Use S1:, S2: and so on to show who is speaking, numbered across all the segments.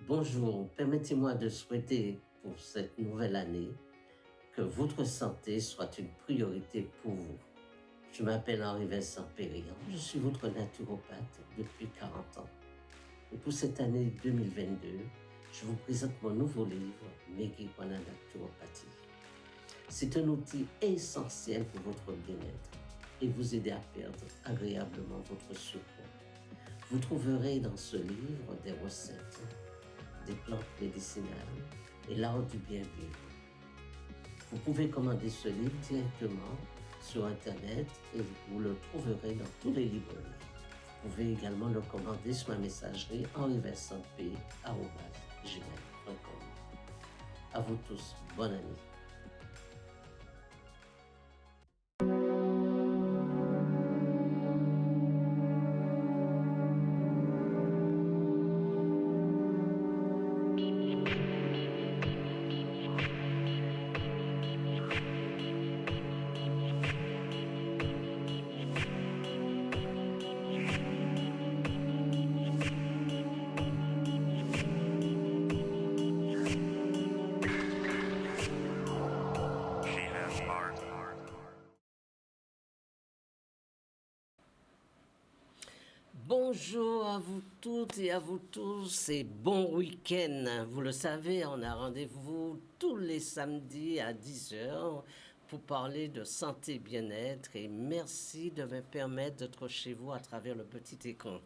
S1: Bonjour, permettez-moi de souhaiter pour cette nouvelle année que votre santé soit une priorité pour vous. Je m'appelle Henri-Vincent Périllan, je suis votre naturopathe depuis 40 ans. Et pour cette année 2022, je vous présente mon nouveau livre, Mekiwana Naturopathie. C'est un outil essentiel pour votre bien-être et vous aider à perdre agréablement votre surpoids. Vous trouverez dans ce livre des recettes, des plantes médicinales et l'art du bien vivre. Vous pouvez commander ce livre directement sur Internet et vous le trouverez dans tous les librairies. Vous pouvez également le commander sur ma messagerie henrivincentp@gmail.com. À vous tous, bonne année. Bonjour à vous toutes et à vous tous et bon week-end. Vous le savez, on a rendez-vous tous les samedis à 10h pour parler de santé et bien-être et merci de me permettre d'être chez vous à travers le petit écran.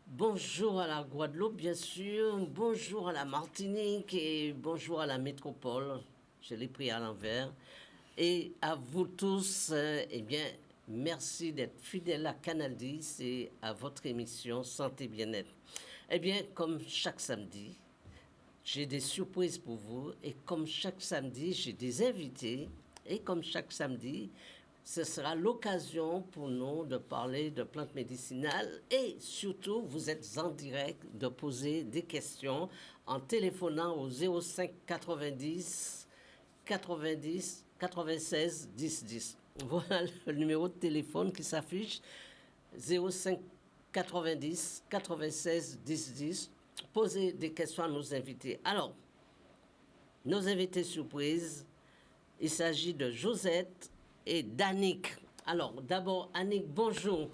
S1: Bonjour à la Guadeloupe, bien sûr, bonjour à la Martinique et bonjour à la métropole. Je l'ai pris à l'envers. Et à vous tous, eh bien, merci d'être fidèles à Canal 10 et à votre émission Santé Bien-être. Eh bien, comme chaque samedi, j'ai des surprises pour vous et comme chaque samedi, j'ai des invités et comme chaque samedi, ce sera l'occasion pour nous de parler de plantes médicinales et surtout, vous êtes en direct de poser des questions en téléphonant au 05 90 90 96 10 10. Voilà le numéro de téléphone qui s'affiche, 05 90 96 10 10. Posez des questions à nos invités. Alors, nos invités surprises, il s'agit de Josette et d'Annick. Alors, d'abord, Annick, bonjour.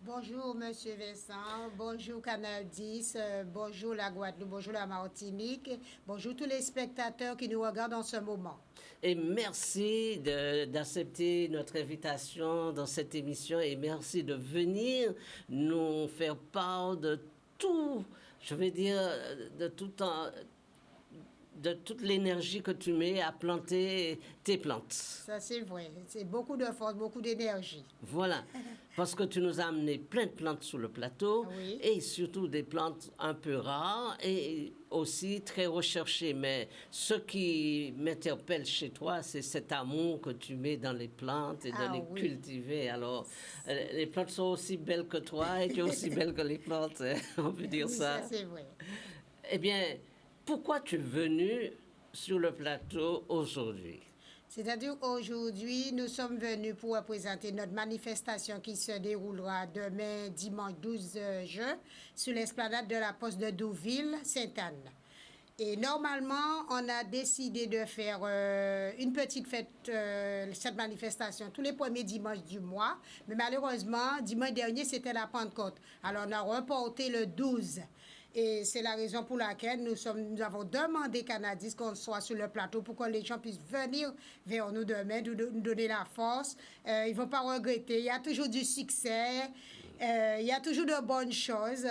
S2: Bonjour, Monsieur Vincent. Bonjour, Canal 10. Bonjour, la Guadeloupe. Bonjour, la Martinique. Bonjour, tous les spectateurs qui nous regardent en ce moment.
S1: Et merci d'accepter notre invitation dans cette émission et merci de venir nous faire part de tout, je vais dire, de tout temps, de toute l'énergie que tu mets à planter tes plantes.
S2: Ça, c'est vrai. C'est beaucoup de force, beaucoup d'énergie.
S1: Voilà. Parce que tu nous as amené plein de plantes sur le plateau.
S2: Oui.
S1: Et surtout des plantes un peu rares et aussi très recherchées. Mais ce qui m'interpelle chez toi, c'est cet amour que tu mets dans les plantes et de les cultiver. Alors, les plantes sont aussi belles que toi et tu es aussi belle que les plantes. On peut dire ça.
S2: Ça, c'est vrai.
S1: Eh bien, pourquoi tu es venue sur le plateau aujourd'hui?
S2: C'est-à-dire aujourd'hui, nous sommes venus pour représenter notre manifestation qui se déroulera demain, dimanche 12 juin, sur l'esplanade de la Poste de Douville, Sainte-Anne. Et normalement, on a décidé de faire une petite fête, cette manifestation, tous les premiers dimanches du mois. Mais malheureusement, dimanche dernier, c'était la Pentecôte. Alors, on a reporté le 12. Et c'est la raison pour laquelle nous avons demandé Canadis qu'on soit sur le plateau pour que les gens puissent venir vers nous demain, nous donner la force. Ils ne vont pas regretter. Il y a toujours du succès. Il y a toujours de bonnes choses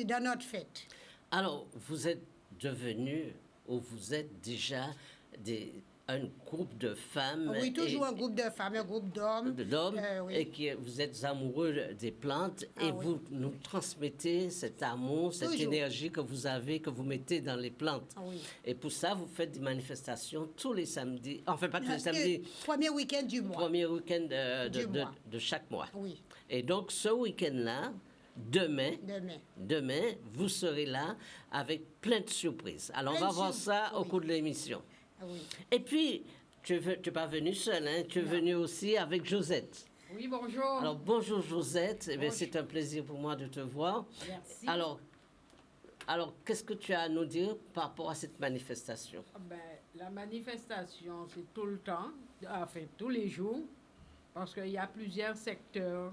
S2: dans notre fête.
S1: Alors, vous êtes devenus ou vous êtes déjà un groupe de femmes.
S2: Oui, toujours un groupe de femmes, un groupe d'hommes.
S1: Oui. Et que vous êtes amoureux des plantes et vous nous transmettez cet amour, cette énergie que vous avez, que vous mettez dans les plantes.
S2: Oui.
S1: Et pour ça, vous faites des manifestations tous les samedis. Enfin, pas tous les samedis.
S2: Premier week-end du mois.
S1: Premier week-end de chaque mois.
S2: Oui.
S1: Et donc, ce week-end-là, Demain, vous serez là avec plein de surprises. Alors, on va voir ça au cours de l'émission.
S2: Oui.
S1: Et puis, tu n'es pas venu seul, hein? Tu es venu aussi avec Josette.
S3: Oui, bonjour.
S1: Alors, bonjour Josette. Eh bien, c'est un plaisir pour moi de te voir.
S3: Merci.
S1: Alors, Alors, qu'est-ce que tu as à nous dire par rapport à cette manifestation?
S3: Ben, la manifestation, c'est tout le temps, enfin tous les jours, parce qu'il y a plusieurs secteurs,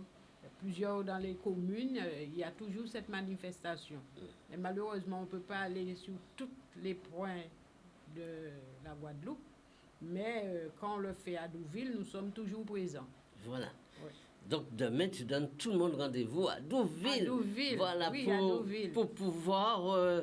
S3: plusieurs dans les communes, il y a toujours cette manifestation. Et malheureusement, on ne peut pas aller sur tous les points de la Guadeloupe, mais quand on le fait à Douville, nous sommes toujours présents.
S1: Voilà.
S3: Oui.
S1: Donc demain, tu donnes tout le monde rendez-vous à Douville.
S3: À Douville,
S1: Voilà,
S3: oui, à Douville.
S1: pour pouvoir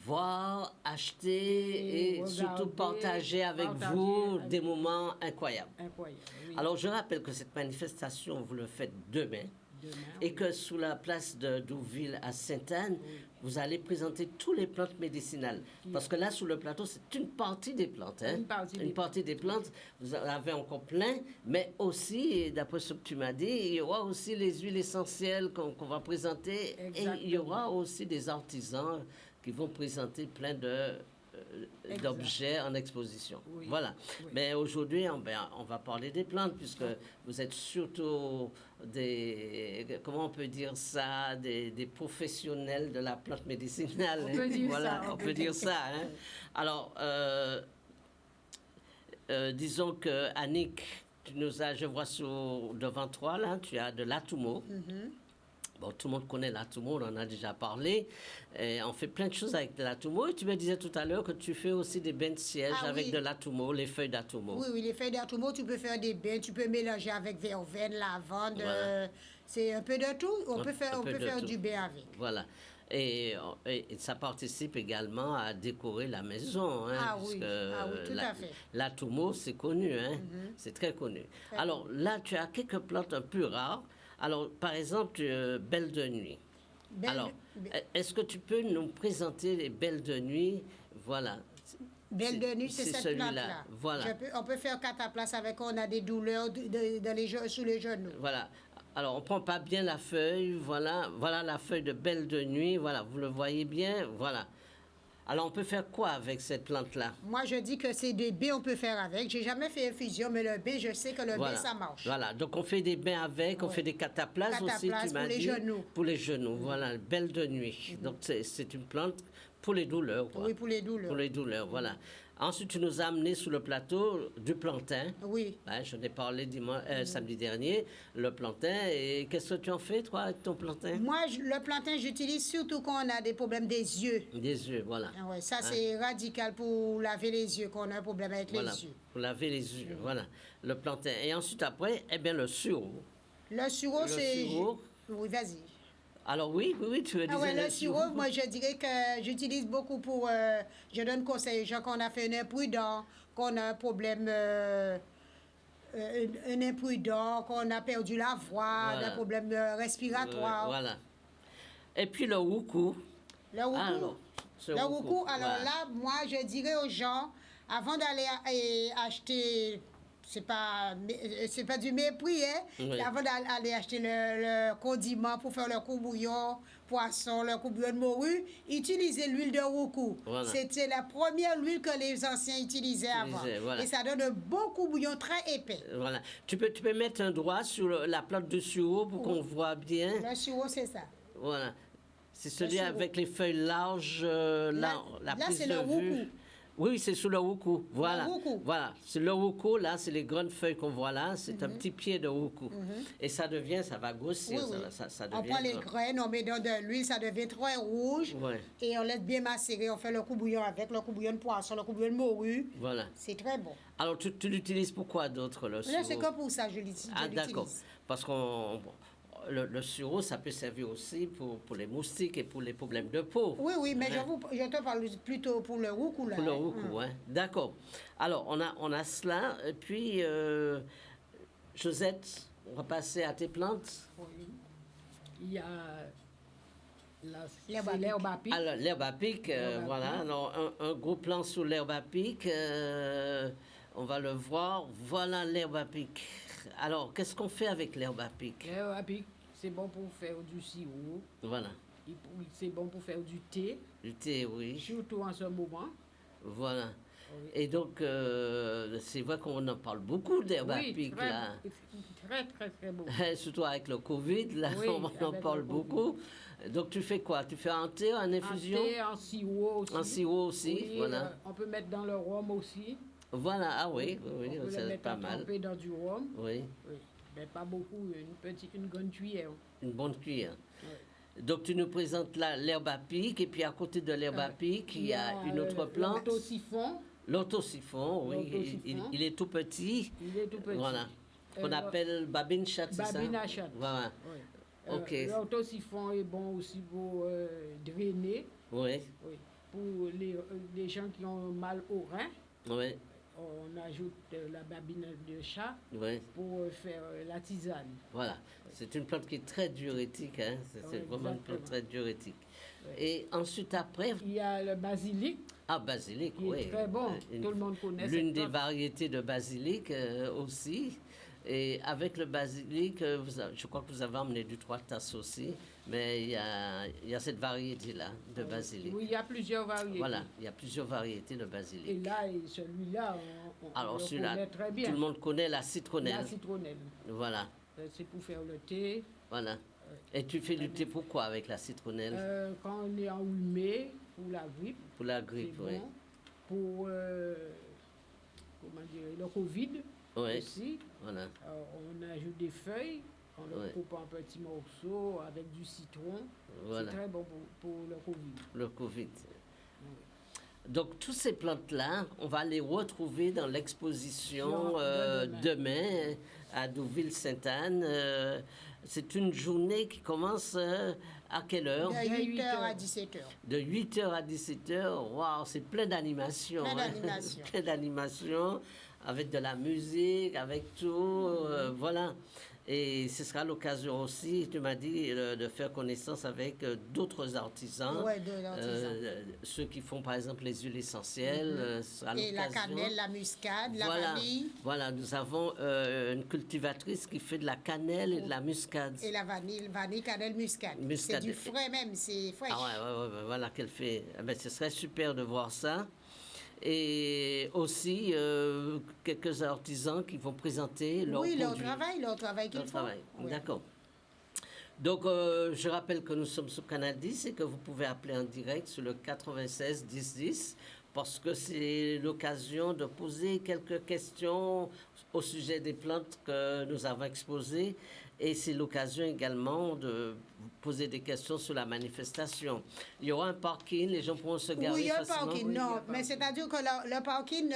S1: voir, acheter et
S3: regarder,
S1: surtout partager avec vous des moments incroyables.
S3: Incroyable, oui.
S1: Alors, je rappelle que cette manifestation, vous le faites demain.
S3: Demain,
S1: Et
S3: oui.
S1: que sous la place de Douville à Sainte-Anne, vous allez présenter toutes les plantes médicinales. Parce que là, sous le plateau, c'est une partie des plantes. Hein?
S3: Une partie des
S1: plantes. Vous en avez encore plein, mais aussi, d'après ce que tu m'as dit, il y aura aussi les huiles essentielles qu'on va présenter.
S3: Exactement.
S1: Et il y aura aussi des artisans qui vont présenter plein d'objets en exposition.
S3: Oui.
S1: Voilà.
S3: Oui.
S1: Mais aujourd'hui, on va parler des plantes, puisque vous êtes surtout comment on peut dire ça, des professionnels de la plante médicinale.
S3: On peut dire
S1: voilà,
S3: ça.
S1: on peut dire ça. Hein. Alors, disons que Annick, tu nous as, je vois devant toi, là, tu as de l'atumo. Bon, tout le monde connaît l'atumo, on en a déjà parlé. Et on fait plein de choses avec de l'atumo. Et tu me disais tout à l'heure que tu fais aussi des bains de siège avec
S2: oui.
S1: de l'atumo, les feuilles d'atumo.
S2: Oui, oui, les feuilles d'atumo, tu peux faire des bains, tu peux mélanger avec verveine, lavande,
S1: Voilà.
S2: c'est un peu de tout. On peut faire
S1: tout.
S2: du bain avec.
S1: Voilà. Et ça participe également à décorer la maison. Hein,
S2: Ah oui, tout à fait.
S1: L'atumo, c'est connu, hein? C'est très connu. Alors là, tu as quelques plantes un peu rares. Alors, par exemple, belle de nuit. Alors, est-ce que tu peux nous présenter les belles de nuit? Voilà.
S2: Belle de nuit, c'est cette
S1: celui-là.
S2: plante-là.
S1: Voilà.
S2: On peut faire cataplasme avec, on a des douleurs sous les genoux.
S1: Voilà. Alors, on prend pas bien la feuille, voilà. Voilà la feuille de belle de nuit, voilà. Vous le voyez bien, voilà. Alors, on peut faire quoi avec cette plante-là?
S2: Moi, je dis que c'est des baies on peut faire avec. J'ai jamais fait infusion, mais le bain, je sais que le bain, ça marche.
S1: Voilà, donc on fait des bains avec, on fait des cataplasmes aussi, tu m'as dit.
S2: Pour les genoux.
S1: Pour les genoux, voilà, belle de nuit. Donc, c'est une plante pour les douleurs, quoi.
S2: Oui, pour les douleurs.
S1: Pour les douleurs, voilà. Ensuite, tu nous as amené sur le plateau du plantain.
S2: Oui.
S1: Ouais, je n'ai parlé samedi dernier, le plantain. Et qu'est-ce que tu en fais, toi, avec ton plantain?
S2: Moi, le plantain, j'utilise surtout quand on a des problèmes des yeux.
S1: Des yeux, voilà.
S2: Ah ouais, ça, c'est radical pour laver les yeux, quand on a un problème avec
S1: Voilà,
S2: les yeux.
S1: pour laver les yeux, voilà. Le plantain. Et ensuite, après, eh bien, le sureau.
S2: Le sureau, c'est...
S1: sureau.
S2: Oui, vas-y.
S1: Alors oui, tu me disais
S2: Le sureau, moi, je dirais que j'utilise beaucoup pour... je donne conseil aux gens qu'on a fait un imprudent, qu'on a un problème... un imprudent, qu'on a perdu la voix,
S1: Voilà.
S2: un problème respiratoire.
S1: Voilà. Et puis le wuku.
S2: Le wuku.
S1: Alors,
S2: Le wuku, alors
S1: voilà.
S2: là, moi, je dirais aux gens, avant d'aller acheter, c'est pas du mépris, hein,
S1: Oui.
S2: avant d'aller acheter le condiment pour faire le courbouillon, poisson, le courbouillon de morue, utilisez l'huile de wuku.
S1: Voilà.
S2: C'était la première huile que les anciens utilisaient avant.
S1: Voilà.
S2: Et ça donne un bon courbouillon très épais.
S1: Voilà. Tu peux mettre un doigt sur la plante de sureau pour qu'on voit bien.
S2: Le sureau, c'est ça.
S1: Voilà. C'est celui
S2: sureau.
S1: avec les feuilles larges, la prise
S2: c'est
S1: de
S2: le
S1: vue.
S2: wuku.
S1: Oui, c'est sur le wuku. Voilà.
S2: Le wuku.
S1: Voilà. C'est le wuku, là, c'est les grandes feuilles qu'on voit là. C'est un petit pied de wuku. Et ça va grossir.
S2: Oui, oui.
S1: Ça
S2: On
S1: devient
S2: prend les
S1: grand.
S2: graines, on met dans de l'huile, ça devient très rouge.
S1: Ouais.
S2: Et on laisse bien macérer. On fait le courbouillon avec, le courbouillon de poisson, le courbouillon de morue.
S1: Voilà.
S2: C'est très bon.
S1: Alors, tu l'utilises pour quoi d'autre, le
S2: Là,
S1: sureau?
S2: c'est que pour ça, je l'utilise.
S1: Ah, d'accord. Parce que le sureau, ça peut servir aussi pour les moustiques et pour les problèmes de peau.
S2: Oui, mais
S1: Hein?
S2: je te parle plutôt pour le roucou, là.
S1: Pour le roucou, hein. D'accord. Alors, on a cela. Et puis, Josette, on va passer à tes plantes.
S3: Oui. Il y a
S2: L'herbe à pic.
S3: l'herbe à pic.
S1: Alors, l'herbe à pic,
S3: L'herbe à
S1: voilà.
S3: pic.
S1: Alors, un gros plan sur l'herbe à pic. On va le voir. Voilà l'herbe à pic. Alors, qu'est-ce qu'on fait avec l'herbe à pic?
S3: L'herbe à pic, c'est bon pour faire du sirop.
S1: Voilà.
S3: C'est bon pour faire du thé,
S1: Du thé, oui.
S3: surtout en ce moment.
S1: Voilà. Et donc, c'est vrai qu'on en parle beaucoup d'herbe à
S3: Oui,
S1: pic,
S3: très,
S1: là.
S3: très beau.
S1: Surtout avec le Covid, là,
S3: Oui,
S1: on en
S3: avec
S1: parle
S3: le Covid.
S1: beaucoup. Donc, tu fais quoi? Tu fais un thé, en
S3: En
S1: infusion?
S3: thé, en sirop aussi.
S1: En sirop aussi,
S3: Oui,
S1: voilà.
S3: on peut mettre dans le rhum aussi.
S1: Voilà, ah oui, oui,
S3: On peut le
S1: c'est
S3: mettre
S1: pas
S3: à
S1: mal.
S3: tremper dans du rhum.
S1: Oui,
S3: Oui, mais pas beaucoup, une grande cuillère.
S1: une bonne cuillère.
S3: Oui.
S1: Donc, tu nous présentes l'herbe à pic, et puis à côté de l'herbe à pic, il y a une autre plante.
S3: L'autosiphon.
S1: L'autosiphon, oui,
S3: L'autosiphon.
S1: il est tout petit.
S3: Il est tout petit.
S1: Voilà. Qu'on appelle babine chat, c'est ça?
S3: Babine à chat.
S1: Voilà.
S3: Oui.
S1: Ok.
S3: L'autosiphon est bon aussi pour drainer.
S1: Oui,
S3: Oui. Pour les gens qui ont mal au rein,
S1: oui,
S3: on ajoute la babine de chat
S1: oui.
S3: pour faire la tisane.
S1: Voilà. C'est une plante qui est très diurétique, hein. C'est
S3: Oui,
S1: vraiment une plante
S3: exactement.
S1: très diurétique.
S3: Oui.
S1: Et ensuite, après,
S3: Il y a le basilic
S1: basilic,
S3: qui
S1: oui.
S3: est très bon.
S1: Une-
S3: Tout le monde connaît
S1: L'une
S3: cette
S1: des
S3: plante.
S1: variétés de basilic aussi. Et avec le basilic, je crois que vous avez emmené du 3 tasses aussi, mais il y a cette variété-là de basilic.
S3: Oui, il y a plusieurs variétés.
S1: Voilà, il y a plusieurs variétés de basilic.
S3: Et là, celui-là, on
S1: Alors
S3: le
S1: celui-là,
S3: connaît très bien.
S1: tout le monde connaît la citronnelle.
S3: La citronnelle.
S1: Voilà,
S3: C'est pour faire le thé.
S1: voilà. Et tu fais du thé pourquoi avec la citronnelle?
S3: Quand on est enrhumé, pour la grippe,
S1: Pour la
S3: c'est
S1: grippe,
S3: bon.
S1: oui.
S3: Pour comment dire, le Covid
S1: Oui,
S3: aussi,
S1: voilà.
S3: on ajoute des feuilles, on le
S1: Ouais.
S3: coupe en petits morceaux avec du citron.
S1: Voilà.
S3: C'est très bon pour le Covid.
S1: Le Covid. Donc, toutes ces plantes-là, on va les retrouver dans l'exposition
S3: De
S1: demain à Douville-Sainte-Anne. C'est une journée qui commence à quelle heure?
S2: De 8h à 17h.
S1: De 8h à 17h. Waouh, c'est plein d'animations.
S2: Plein
S1: hein.
S2: d'animations.
S1: Plein d'animations, avec de la musique, avec tout. Voilà. Et ce sera l'occasion aussi, tu m'as dit, de faire connaissance avec d'autres artisans.
S2: Ouais, de l'artisan.
S1: Ceux qui font par exemple les huiles essentielles. Ce sera
S2: Et la
S1: l'occasion.
S2: cannelle, la muscade, la
S1: Voilà.
S2: vanille
S1: Voilà, nous avons une cultivatrice qui fait de la cannelle et de la muscade.
S2: et la vanille, cannelle, muscade. C'est
S1: Muscade.
S2: du frais même, c'est fraîche.
S1: Ah ouais, voilà qu'elle fait. Eh ben, ce serait super de voir ça. Et aussi quelques artisans qui vont présenter leur
S2: Oui,
S1: produit.
S2: leur travail qu'ils
S1: Leur
S2: font.
S1: travail.
S2: Oui.
S1: D'accord. Donc, je rappelle que nous sommes sur Canal 10 et que vous pouvez appeler en direct sur le 96 10 10 parce que c'est l'occasion de poser quelques questions au sujet des plantes que nous avons exposées et c'est l'occasion également de poser des questions sur la manifestation. Il y aura un parking, les gens pourront se garer
S2: Oui, il y a un
S1: facilement.
S2: parking,
S3: Oui, il y a
S2: non,
S3: un
S2: mais
S3: parking.
S2: c'est-à-dire que le parking,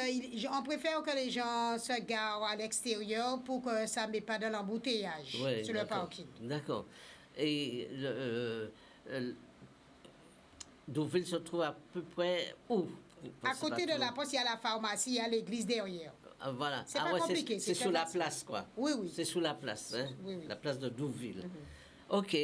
S2: on préfère que les gens se garent à l'extérieur pour que ça ne mette pas de l'embouteillage
S1: Oui,
S2: sur le
S1: d'accord.
S2: parking.
S1: D'accord. Et Deauville se trouve à peu près où?
S2: À côté de la poste, il y a la pharmacie, il y a l'église derrière.
S1: Voilà.
S2: C'est pas compliqué,
S1: C'est
S2: c'est
S1: sous
S2: très
S1: la
S2: facile.
S1: place, quoi.
S2: Oui, oui.
S1: C'est sous la place, hein?
S2: Oui, oui.
S1: La place de Douville. OK.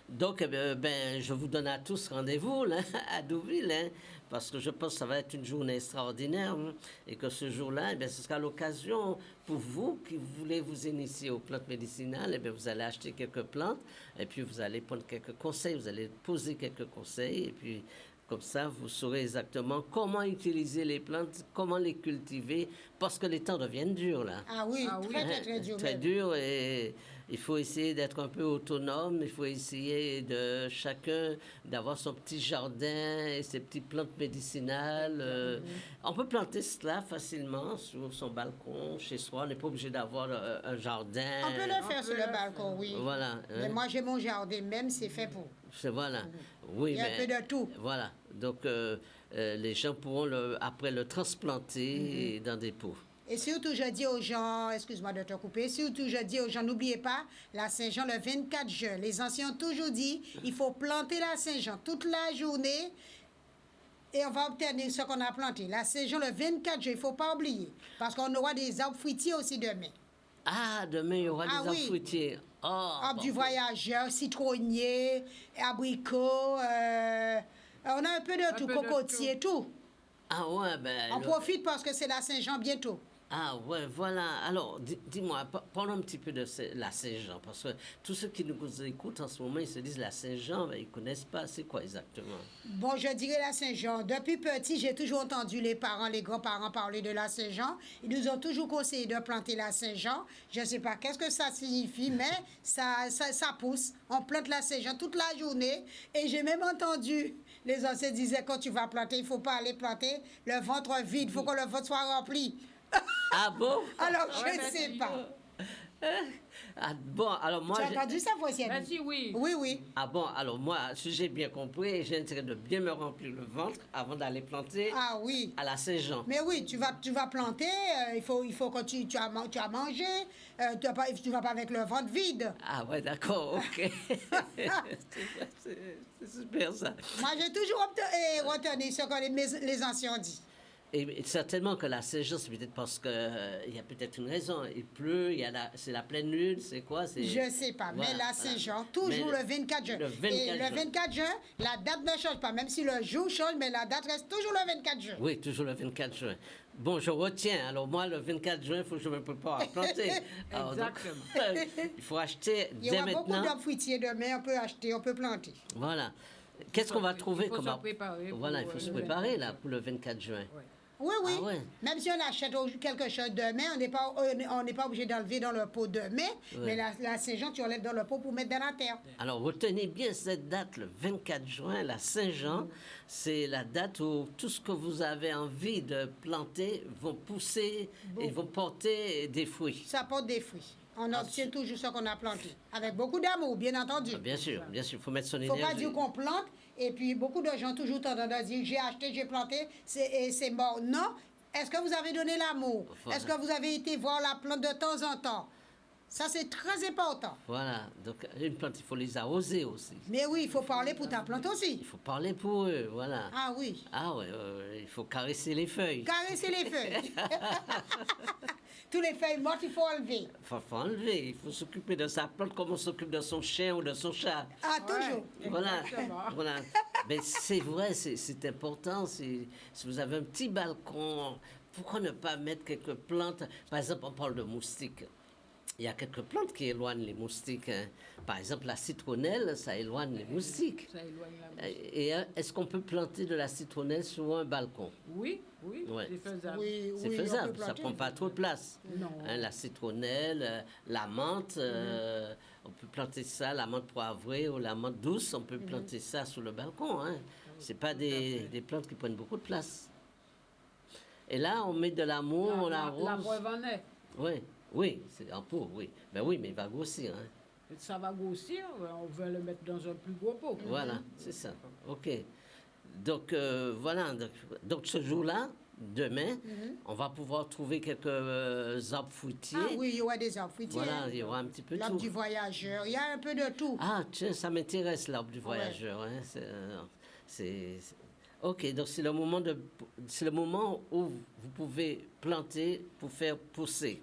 S1: Donc, je vous donne à tous rendez-vous là, à Douville, hein, parce que je pense que ça va être une journée extraordinaire hein, et que ce jour-là, ce sera l'occasion pour vous qui voulez vous initier aux plantes médicinales. Vous allez acheter quelques plantes et puis vous allez prendre quelques conseils, vous allez poser quelques conseils et puis comme ça, vous saurez exactement comment utiliser les plantes, comment les cultiver, parce que les temps deviennent durs là.
S2: Ah oui,
S3: Ah oui.
S2: très dur.
S1: Très
S2: même.
S1: dur et il faut essayer d'être un peu autonome, il faut essayer de chacun d'avoir son petit jardin et ses petites plantes médicinales. On peut planter cela facilement sur son balcon, chez soi, on n'est pas obligé d'avoir un jardin.
S2: On peut le faire
S3: On
S2: sur
S3: peut
S2: le
S3: le
S2: balcon, oui.
S1: Voilà.
S2: Mais
S1: hein.
S2: moi, j'ai mon jardin même, c'est fait pour.
S1: Voilà. Oui,
S2: Il y a un
S1: mais
S2: peu de tout.
S1: voilà. Donc les gens pourront après le transplanter dans des pots.
S2: Et surtout, je dis aux gens, excuse-moi de te couper, surtout, je dis aux gens, n'oubliez pas, la Saint-Jean le 24 juin. Les anciens ont toujours dit, il faut planter la Saint-Jean toute la journée et on va obtenir ce qu'on a planté. La Saint-Jean le 24 juin, il ne faut pas oublier, parce qu'on aura des arbres fruitiers aussi demain.
S1: Ah, demain, il y aura
S2: Ah
S1: des arbres
S2: oui.
S1: fruitiers. Oh,
S2: Arbre du
S1: bon.
S2: voyageur, citronnier, abricot, on a un peu de tout,
S3: peu de
S2: cocotier, tout.
S1: Ah ouais, ben...
S2: On profite parce que c'est la Saint-Jean bientôt.
S1: Ah ouais, voilà. Alors, dis-moi, parlons un petit peu de la Saint-Jean, parce que tous ceux qui nous écoutent en ce moment, ils se disent la Saint-Jean, mais ils ne connaissent pas. C'est quoi exactement?
S2: Bon, je dirais la Saint-Jean. Depuis petit, j'ai toujours entendu les parents, les grands-parents parler de la Saint-Jean. Ils nous ont toujours conseillé de planter la Saint-Jean. Je ne sais pas qu'est-ce que ça signifie, mais ça pousse. On plante la Saint-Jean toute la journée. Et j'ai même entendu, les anciens disaient, quand tu vas planter, il ne faut pas aller planter le ventre vide. Il faut que le ventre soit rempli.
S1: Ah bon?
S2: Alors, je
S3: Ouais,
S2: ne sais
S3: merci.
S2: pas.
S1: Ah bon, alors moi...
S2: Tu as entendu ça, Fossienne?
S3: Merci, oui.
S2: Oui, oui.
S1: Ah bon, alors moi, si j'ai bien compris, j'ai intérêt de bien me remplir le ventre avant d'aller planter
S2: Ah oui.
S1: à la Saint-Jean.
S2: Mais oui, tu vas planter, il faut que tu as mangé, tu vas pas avec le ventre vide.
S1: Ah ouais, d'accord, ok. C'est super ça.
S2: Moi, j'ai toujours retenu ce que les anciens ont dit.
S1: Et certainement que la Saint-Jean, c'est peut-être parce que il y a peut-être une raison. Il pleut, c'est la pleine lune, c'est quoi?
S2: Je sais pas,
S1: Voilà,
S2: mais la
S1: voilà.
S2: Saint-Jean, toujours
S1: Mais
S2: le 24 juin.
S1: le 24
S2: Et le
S1: juin.
S2: 24 juin, la date ne change pas, même si le jour change, mais la date reste toujours le 24 juin.
S1: Oui, toujours le 24 juin. Bon, je retiens. Alors moi, le 24 juin, il faut que je me prépare à planter. Alors, donc, il faut acheter
S2: Il y
S1: dès
S2: aura beaucoup
S1: maintenant.
S2: d'arbres fruitiers demain, on peut acheter, on peut planter.
S1: Voilà. Qu'est-ce qu'on va trouver
S3: Il faut
S1: comme
S3: se
S1: arbre?
S3: préparer
S1: Voilà, il
S3: pour,
S1: faut se
S3: le
S1: préparer
S3: 24
S1: là pour le 24 juin.
S3: Ouais.
S2: Oui, oui.
S1: Ah ouais.
S2: Même si on achète quelque chose demain, on n'est pas obligé d'enlever dans le pot demain, mais la Saint-Jean, tu enlèves dans le pot pour mettre dans la terre.
S1: Alors, retenez bien cette date, le 24 juin, la Saint-Jean. C'est la date où tout ce que vous avez envie de planter vont pousser et vont porter des fruits.
S2: Ça porte des fruits. On obtient toujours ce qu'on a planté. Avec beaucoup d'amour, bien entendu.
S1: Ah, bien sûr, il faut mettre son
S2: Il ne faut
S1: énergie.
S2: pas dire qu'on plante, et puis beaucoup de gens toujours tendance à dire j'ai acheté, j'ai planté, et c'est mort. Non. Est-ce que vous avez donné l'amour?
S1: Voilà.
S2: Est-ce que vous avez été voir la plante de temps en temps? Ça, c'est très important.
S1: Voilà, donc une plante, il faut les arroser aussi.
S2: Mais oui, il faut parler pour ta plante aussi.
S1: Il faut parler pour eux, voilà.
S2: Ah oui.
S1: Ah ouais, il faut caresser les feuilles.
S2: Caresser les feuilles. Tous les feuilles mortes, il faut enlever.
S1: Faut enlever, il faut s'occuper de sa plante comme on s'occupe de son chien ou de son chat.
S2: Ah, toujours.
S1: Voilà,
S3: Exactement.
S1: voilà. Mais c'est vrai, c'est important. Si vous avez un petit balcon, pourquoi ne pas mettre quelques plantes? Par exemple, on parle de moustiques. Il y a quelques plantes qui éloignent les moustiques, hein. Par exemple, la citronnelle, ça éloigne les moustiques.
S3: Ça éloigne la mouche.
S1: Et est-ce qu'on peut planter de la citronnelle sur un balcon?
S3: Oui, oui,
S1: Ouais.
S3: c'est faisable.
S2: Oui,
S1: C'est
S2: oui, on
S1: faisable,
S2: peut
S1: ça
S2: planter.
S1: prend pas trop de place.
S3: Non.
S1: Hein, la citronnelle, la menthe, on peut planter ça, la menthe poivrée ou la menthe douce, on peut planter ça sur le balcon. Hein. C'est pas des plantes qui prennent beaucoup de place. Et là, on met de l'amour, on
S3: La
S1: l'arrose.
S3: preuve en est.
S1: Oui, oui, c'est en pot, oui. Ben oui, mais il va grossir. Hein.
S3: Ça va grossir, on va le mettre dans un plus gros pot.
S1: Voilà, c'est ça. OK. Donc, voilà. Donc, ce jour-là, demain, on va pouvoir trouver quelques arbres fruitiers.
S2: Ah oui, il y aura des arbres fruitiers.
S1: Voilà, il y aura un petit peu de
S2: L'arbre
S1: tout.
S2: du voyageur, il y a un peu de tout.
S1: Ah, tiens, ça m'intéresse, l'arbre du voyageur. Hein. OK, donc c'est le moment où vous pouvez planter pour faire pousser.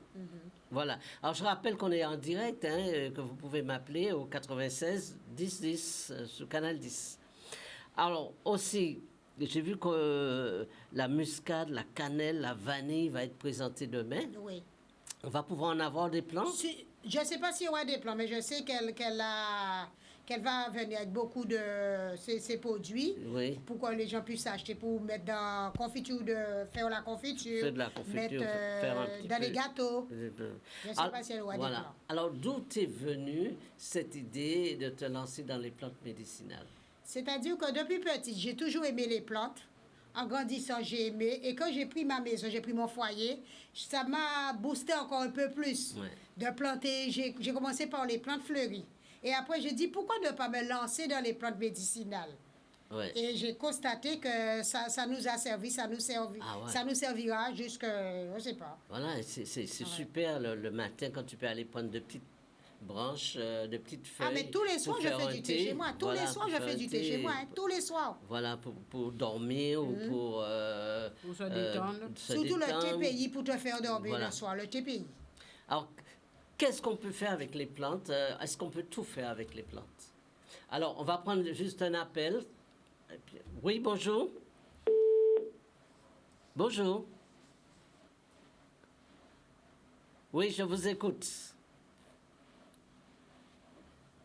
S1: Voilà. Alors, je rappelle qu'on est en direct, hein, que vous pouvez m'appeler au 96 10 10 sur Canal 10. Alors, aussi, j'ai vu que la muscade, la cannelle, la vanille va être présentée demain.
S2: Oui.
S1: On va pouvoir en avoir des plants?
S2: Je ne sais pas s'il y aura des plans, mais je sais qu'elle va venir avec beaucoup de ces produits
S1: Oui.
S2: pour que les gens puissent acheter pour mettre dans la confiture, faire la confiture,
S1: Faire de la confiture,
S2: mettre
S1: faire un petit
S2: dans
S1: peu.
S2: les gâteaux. Je ne sais
S1: Alors,
S2: pas si elle aura
S1: voilà.
S2: des plans.
S1: Alors, d'où t'es venue cette idée de te lancer dans les plantes médicinales?
S2: C'est-à-dire que depuis petite, j'ai toujours aimé les plantes. En grandissant, j'ai aimé. Et quand j'ai pris ma maison, j'ai pris mon foyer, ça m'a boosté encore un peu plus
S1: Ouais.
S2: de planter. J'ai commencé par les plantes fleuries. Et après, j'ai dit, pourquoi ne pas me lancer dans les plantes médicinales?
S1: Ouais.
S2: Et j'ai constaté que ça nous a servi, ça nous servira jusqu'à, je ne sais pas.
S1: Voilà, c'est super le matin quand tu peux aller prendre de petites branches, de petites feuilles.
S2: Ah, mais tous les soirs,
S1: pour
S2: je
S1: faire
S2: fais
S1: un
S2: du thé chez moi. Tous
S1: Voilà,
S2: les soirs,
S1: pour
S2: je
S1: faire
S2: fais
S1: un
S2: du thé chez moi. Hein, tous les soirs.
S1: Voilà, pour dormir ou pour...
S3: Pour se détendre.
S1: se
S2: Surtout le
S1: détendre.
S2: TPI pour te faire dormir
S1: Voilà.
S2: le soir, le TPI.
S1: Alors, qu'est-ce qu'on peut faire avec les plantes? Est-ce qu'on peut tout faire avec les plantes? Alors, on va prendre juste un appel. Et puis- Oui, bonjour. Bonjour. Oui, je vous écoute.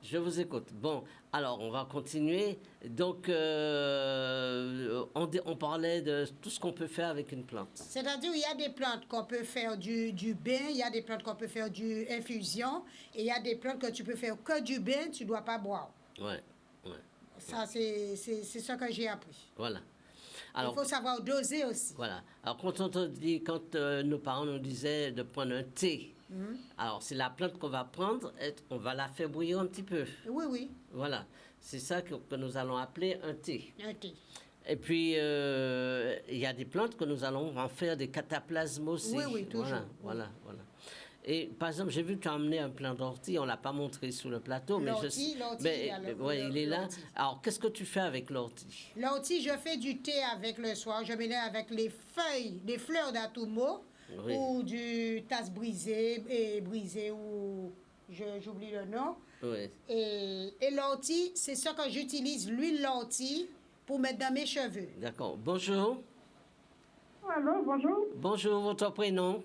S1: Je vous écoute. Bon, alors on va continuer. Donc, on parlait de tout ce qu'on peut faire avec une plante.
S2: C'est-à-dire, il y a des plantes qu'on peut faire du bain, il y a des plantes qu'on peut faire du infusion, et il y a des plantes que tu peux faire que du bain, tu ne dois pas boire.
S1: Ouais, ouais.
S2: Ça, c'est ce que j'ai appris.
S1: Voilà.
S2: Il faut savoir doser aussi.
S1: Voilà. Alors, quand on te dit, quand nos parents nous disaient de prendre un thé, alors c'est la plante qu'on va prendre, on va la faire bouillir un petit peu.
S2: Oui, oui.
S1: Voilà. C'est ça que nous allons appeler un thé.
S2: Un thé.
S1: Et puis, il y a des plantes que nous allons en faire des cataplasmes aussi.
S2: Oui, oui, toujours.
S1: Voilà. Et par exemple, j'ai vu que tu as amené un plant d'ortie, on ne l'a pas montré sur le plateau.
S2: L'ortie,
S1: il est là. Alors, qu'est-ce que tu fais avec l'ortie?
S2: L'ortie, je fais du thé avec le soir. Je mélange avec les feuilles, des fleurs d'atumo, ou du tasse brisée, ou j'oublie le nom.
S1: Oui.
S2: Et l'ortie, c'est ce que j'utilise, l'huile d'ortie, pour mettre dans mes cheveux.
S1: D'accord. Bonjour.
S4: Allô, bonjour.
S1: Bonjour, votre prénom?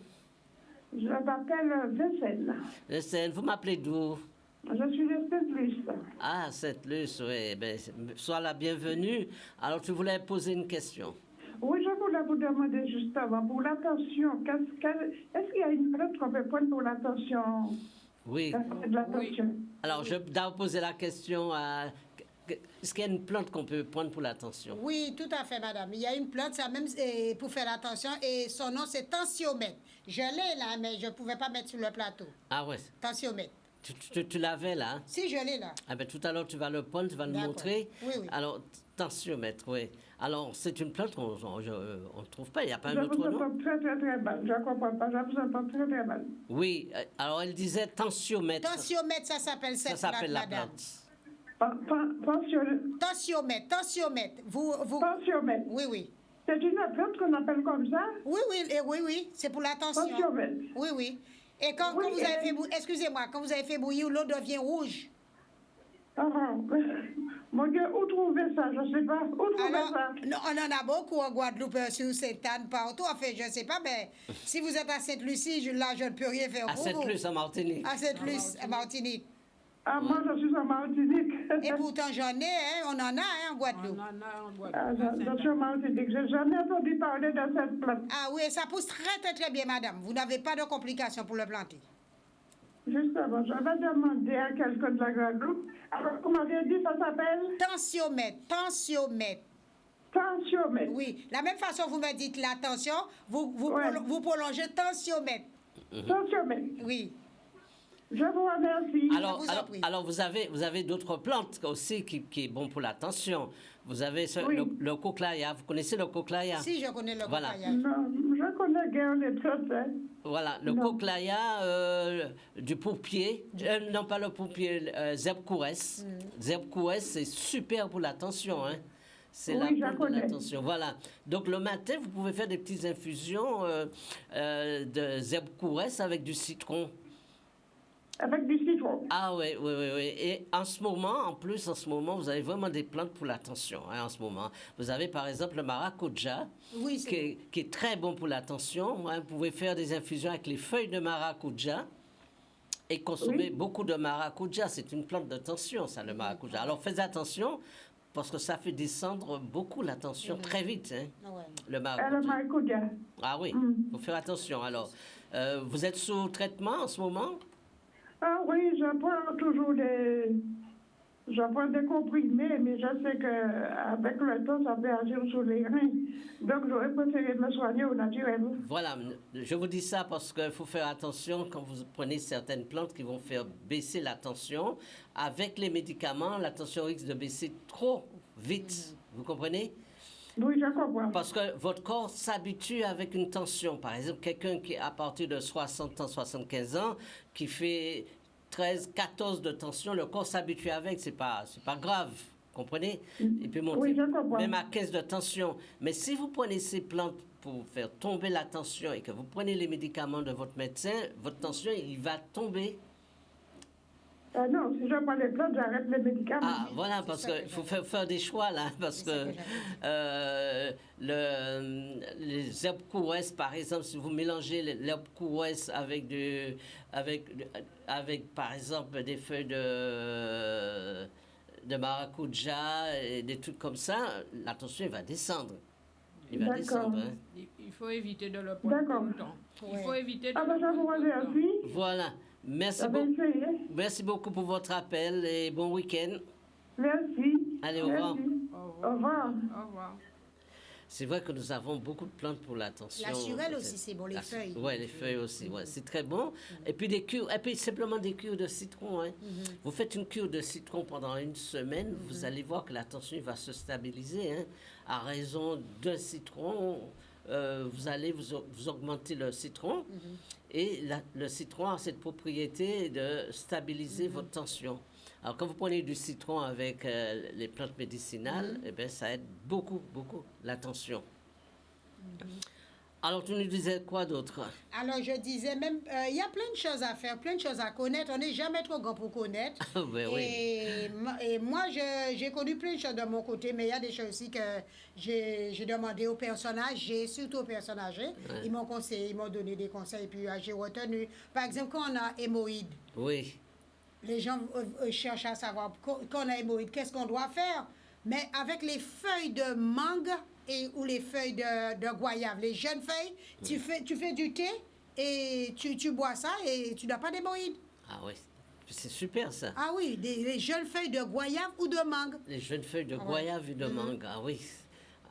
S4: Je m'appelle Vessel.
S1: Vessel, vous m'appelez d'où?
S4: Je suis de Sainte-Luce.
S1: Ah, Sainte-Luce, oui. Ben, sois la bienvenue. Alors, tu voulais poser une question?
S4: Oui, je voulais vous demander justement, pour l'attention, est-ce qu'il y a une plante qu'on peut prendre pour l'attention?
S1: Oui.
S4: De l'attention.
S1: Alors, je dois poser la question à... Est-ce qu'il y a une plante qu'on peut prendre pour l'attention?
S2: Oui, tout à fait, madame. Il y a une plante, ça même pour faire l'attention, et son nom, c'est tensiomètre. Je l'ai là, mais je ne pouvais pas mettre sur le plateau.
S1: Ah ouais.
S2: Tensiomètre.
S1: Tu l'avais là?
S2: Si, je l'ai là.
S1: Ah ben, tout à l'heure, tu vas le prendre, tu vas le montrer.
S2: Oui.
S1: Alors, tensiomètre, oui. Alors, c'est une plante qu'on ne trouve pas, il n'y a pas un autre nom?
S4: Je vous entends très, très, très mal. Je ne comprends pas, je vous entends très, très mal.
S1: Oui, alors elle disait tensiomètre.
S2: Tensiomètre, ça s'appelle cette plante,
S1: Ça s'appelle la
S2: madame.
S1: plante.
S2: Tensiomètre. Tensiomètre.
S4: Tensiomètre.
S2: Oui.
S4: C'est une plante qu'on appelle comme ça?
S2: Oui. C'est pour la tension.
S4: Tensiomètre.
S2: Oui. Et quand vous avez fait bouillir, excusez-moi, quand vous avez fait bouillir, l'eau devient rouge.
S4: Mon Dieu, où trouver ça? Je ne sais pas. Où trouver ça?
S2: Non, on en a beaucoup en Guadeloupe, sur Sainte-Anne, partout. Enfin, je ne sais pas, mais si vous êtes à Sainte-Lucie, là, je ne peux rien faire pour vous.
S1: À Sainte-Luce, en Martinique.
S2: À Sainte-Luce, en Martinique.
S4: Ah, moi, je suis en Martinique.
S2: Et pourtant, j'en ai, on en a en Guadeloupe.
S3: On en a en
S4: Ah,
S3: Guadeloupe.
S4: je suis en Martinique. Je n'ai jamais entendu parler de cette plante.
S2: Ah oui, ça pousse très, très, très bien, madame. Vous n'avez pas de complications pour le planter.
S4: Justement, j'avais demandé à quelqu'un de la Guadeloupe. Alors, vous m'avez dit, ça s'appelle?
S2: Tensiomètre. Oui, la même façon vous me dites la tension, vous prolongez tensiomètre.
S4: Tensiomètre.
S2: Oui.
S4: Je vous remercie.
S1: Alors vous avez d'autres plantes aussi qui est bon pour la tension. Vous avez le cochlearia. Vous connaissez le cochlearia?
S2: Si, je connais le
S1: voilà.
S2: cochlearia.
S4: Non, je connais bien les plantes. Hein.
S1: Voilà, le cochlearia du pourpier, non pas le pourpier, zebcourès. Zebcourès, c'est super pour la tension, hein. C'est la plante de la tension. Voilà. Donc le matin, vous pouvez faire des petites infusions de zebcourès avec du citron.
S4: Avec du citron.
S1: Ah oui. Et en ce moment, vous avez vraiment des plantes pour la tension, hein, en ce moment. Vous avez par exemple le maracuja, qui est très bon pour la tension. Hein. Vous pouvez faire des infusions avec les feuilles de maracuja et consommer beaucoup de maracuja. C'est une plante de tension, ça, le maracuja. Alors faites attention, parce que ça fait descendre beaucoup la tension très vite, hein, le maracuja. Ah oui, il faut faire attention. Alors, vous êtes sous traitement en ce moment?
S4: Ah oui, je prends des comprimés, mais je sais qu'avec le temps, ça peut agir sur les reins. Donc, j'aurais préféré me soigner au naturel.
S1: Voilà, je vous dis ça parce qu'il faut faire attention quand vous prenez certaines plantes qui vont faire baisser la tension. Avec les médicaments, la tension risque de baisser trop vite. Vous comprenez?
S4: Oui, je comprends.
S1: Parce que votre corps s'habitue avec une tension. Par exemple, quelqu'un qui, à partir de 60 ans, 75 ans, qui fait 13, 14 de tension, le corps s'habitue avec, c'est pas grave. Comprenez? Il peut monter même à 15 de tension. Mais si vous prenez ces plantes pour faire tomber la tension et que vous prenez les médicaments de votre médecin, votre tension, il va tomber.
S4: Non, si je prends les plantes, j'arrête les médicaments.
S1: Ah, voilà, parce qu'il faut faire des choix là, parce que les herbes coureuses, par exemple, si vous mélangez l'herbe coureuse avec, par exemple, des feuilles de maracuja et des trucs comme ça, la tension va descendre. Il va descendre. Hein.
S3: Il faut éviter de le prendre tout le temps. Il faut éviter de le
S4: je vous remercie.
S1: Voilà. Merci beaucoup pour votre appel et bon week-end.
S4: Merci.
S1: Allez, au revoir.
S4: Au revoir.
S3: Au revoir.
S1: C'est vrai que nous avons beaucoup de plantes pour la tension.
S2: La surelle aussi, c'est bon, les feuilles.
S1: Oui, les feuilles aussi, ouais, c'est très bon. Et puis simplement des cures de citron. Hein. Vous faites une cure de citron pendant une semaine, vous allez voir que la tension va se stabiliser. Hein. À raison d'un citron, vous allez vous augmenter le citron. Et le citron a cette propriété de stabiliser votre tension. Alors, quand vous prenez du citron avec les plantes médicinales, eh bien, ça aide beaucoup, beaucoup la tension. Alors, tu nous disais quoi d'autre?
S2: Alors, je disais même, il y a plein de choses à faire, plein de choses à connaître. On n'est jamais trop grand pour connaître.
S1: Ben oui.
S2: Et moi, j'ai connu plein de choses de mon côté, mais il y a des choses aussi que j'ai demandé aux personnes âgées, surtout aux personnes âgées. Ouais. Ils m'ont conseillé, ils m'ont donné des conseils, puis j'ai retenu. Par exemple, quand on a hémorroïdes,
S1: oui.
S2: Les gens cherchent à savoir, quand on a hémorroïdes, qu'est-ce qu'on doit faire? Mais avec les feuilles de mangue ou les feuilles de goyave, les jeunes feuilles, tu fais du thé et tu bois ça et tu n'as pas d'hémorroïdes.
S1: Ah oui, c'est super ça.
S2: Ah oui, les jeunes feuilles de goyave ou de mangue.
S1: Les jeunes feuilles de goyave et de mangue, ah oui.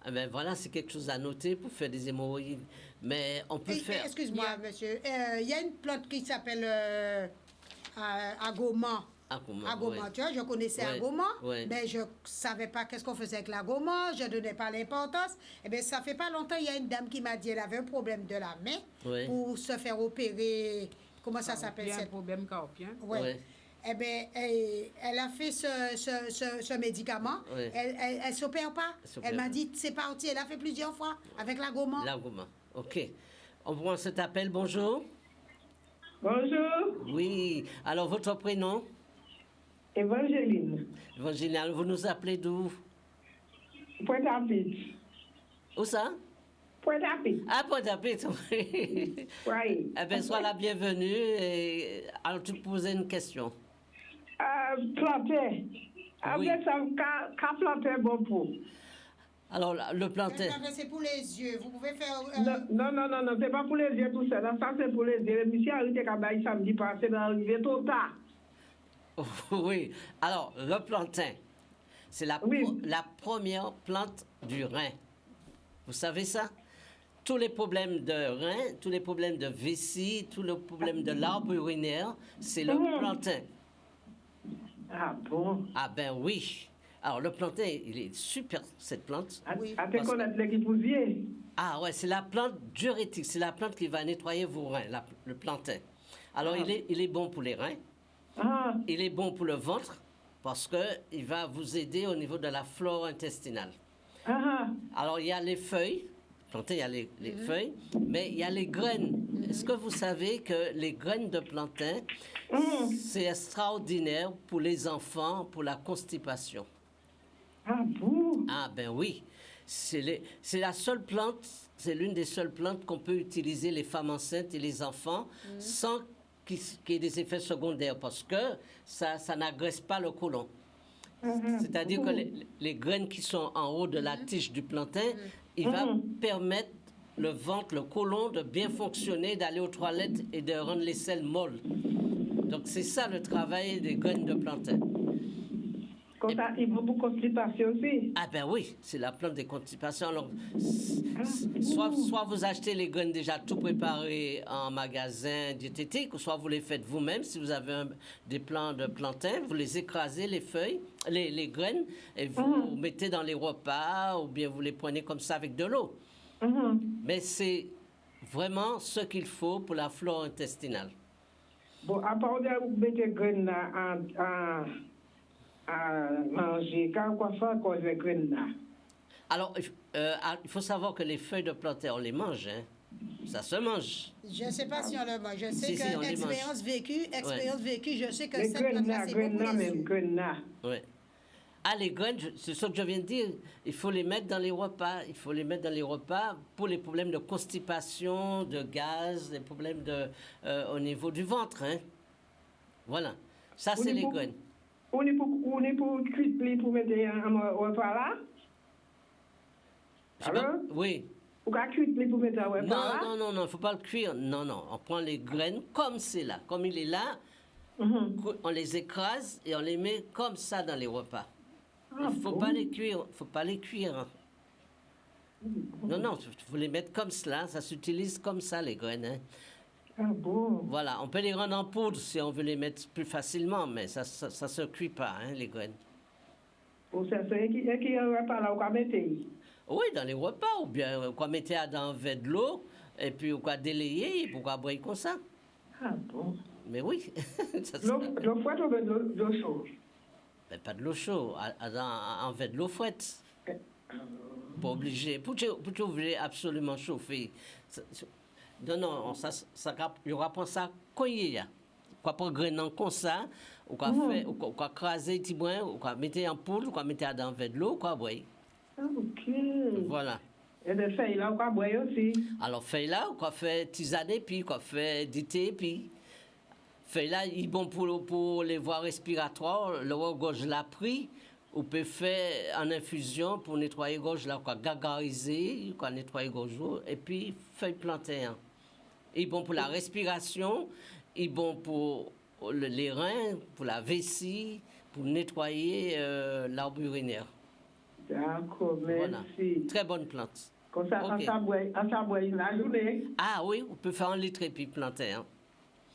S1: Ah ben voilà, c'est quelque chose à noter pour faire des hémorroïdes. Mais on peut faire...
S2: Excuse-moi, monsieur, il y a une plante qui s'appelle... Agoma. Agoma, tu vois, je connaissais Agoma, mais je ne savais pas qu'est-ce qu'on faisait avec l'Agoma, je ne donnais pas l'importance. Eh bien, ça fait pas longtemps, il y a une dame qui m'a dit qu'elle avait un problème de la main pour se faire opérer. Comment ça s'appelle?
S3: Un problème carpien.
S2: Oui. Eh bien, elle a fait ce médicament. Elle ne s'opère pas. Elle m'a dit, c'est parti. Elle a fait plusieurs fois avec l'Agoma.
S1: L'Agoma, OK. On prend cet appel. Bonjour.
S4: Bonjour.
S1: Oui. Alors, votre prénom?
S4: Évangéline.
S1: Évangéline, vous nous appelez d'où?
S4: Pointe-à-Pitre.
S1: Où ça?
S4: Pointe-à-Pitre.
S1: Ah, Pointe-à-Pitre, oui.
S4: Oui.
S1: Eh bien, sois la bienvenue. Et... Alors, tu posais une question.
S4: Planter. Avec ça, qu'à planter bon pour?
S1: Alors, le plantain.
S2: C'est pour les yeux. Vous pouvez faire...
S4: Non, c'est pas pour les yeux tout seul. Ça, c'est pour les yeux. Le monsieur a arrêté Kabaï samedi passé dans l'arrivée trop tard.
S1: Oui. Alors, le plantain, c'est la première plante du rein. Vous savez ça? Tous les problèmes de rein, tous les problèmes de vessie, tous les problèmes de l'arbre urinaire, c'est le plantain.
S4: Ah bon?
S1: Ah ben oui. Alors, le plantain, il est super, cette plante. Ah ouais, c'est la plante diurétique. C'est la plante qui va nettoyer vos reins, le plantain. Alors, il est bon pour les reins. Il est bon pour le ventre parce qu'il va vous aider au niveau de la flore intestinale. Alors, il y a les feuilles. Plantain, il y a les feuilles, mais il y a les graines. Est-ce que vous savez que les graines de plantain, c'est extraordinaire pour les enfants, pour la constipation?
S4: Ah bon?
S1: Ah ben oui. C'est la seule plante, c'est l'une des seules plantes qu'on peut utiliser les femmes enceintes et les enfants sans qu'il y ait des effets secondaires parce que ça n'agresse pas le côlon. C'est-à-dire que les graines qui sont en haut de la tige du plantain, il va permettre le ventre, le côlon de bien fonctionner, d'aller aux toilettes et de rendre les selles molles. Donc c'est ça le travail des graines de plantain.
S4: Comme ça, il va pour constipation aussi.
S1: Ah ben oui, c'est la plante des constipations. Alors, soit vous achetez les graines déjà tout préparées en magasin diététique, ou soit vous les faites vous-même. Si vous avez des plants de plantain, vous les écrasez, les feuilles, les graines, et vous mettez dans les repas, ou bien vous les prenez comme ça avec de l'eau. Mais c'est vraiment ce qu'il faut pour la flore intestinale.
S4: Bon, à part de vous mettre les graines à manger, quand on fait avec les graines là?
S1: Alors, il faut savoir que les feuilles de plantain, on les mange, hein. Ça se mange.
S2: Je ne sais pas si on le mange. Je sais
S1: Si,
S2: que
S1: on les mange.
S2: expérience vécue, je sais que
S4: Les
S2: cette plante-là, c'est bon pour les yeux.
S4: graines.
S1: Oui. Ah, les graines, c'est ce que je viens de dire. Il faut les mettre dans les repas. Il faut les mettre dans les repas pour les problèmes de constipation, de gaz, les problèmes au niveau du ventre. Hein. Voilà. Ça, c'est les graines.
S4: On est pour cuire pour mettre un repas là?
S1: Je sais pas-
S4: Alors?
S1: Oui.
S4: Ou qu'à cuire pour mettre un repas là?
S1: Non, il ne faut pas le cuire. Non, on prend les graines comme c'est là. Comme il est là, on les écrase et on les met comme ça dans les repas. Il ne faut pas les cuire. Faut pas les cuire. Hein. Non, il faut les mettre comme cela. Ça s'utilise comme ça, les graines. Hein.
S4: Ah bon?
S1: Voilà, on peut les rendre en poudre si on veut les mettre plus facilement, mais ça ne se cuit pas, hein, les graines.
S4: Ou ça, c'est qui est un repas là, ou qu'à mettre?
S1: Oui, dans les repas, ou bien on mettre dans un verre de l'eau, et puis on va délayer, pour qu'on boire comme ça.
S4: Ah bon?
S1: Mais oui. Ça,
S4: L'eau froide ou de l'eau chaude?
S1: ben, pas de l'eau chaude, en verre de l'eau froide. Pas obligé. Pour que vous voulez absolument chauffer. Non, il y aura pas ça quand il y a. Quoi pas grainer comme ça, ou quoi faire, ou quoi craser petit brin, ou quoi mettre en poudre, ou quoi mettre dans un verre de l'eau, quoi boire.
S4: Ah, ok.
S1: Voilà.
S4: Et des feuilles là, ou qu'à boire aussi?
S1: Alors feuille là, ou quoi faire tisane puis quoi faire du thé puis feuille là, il est bon pour les voies respiratoires, le gorge l'a pris. On peut faire en infusion pour nettoyer gorge là, quoi gargariser, quoi nettoyer gorge et puis feuille plantain. Il est bon pour la respiration, il est bon pour les reins, pour la vessie, pour nettoyer l'arbre urinaire.
S4: D'accord,
S1: Voilà.
S4: merci.
S1: Très bonne plante.
S4: Comme ça,
S1: Ok.
S4: on s'aboie la journée.
S1: Ah oui, on peut faire un litre et puis planter. Hein.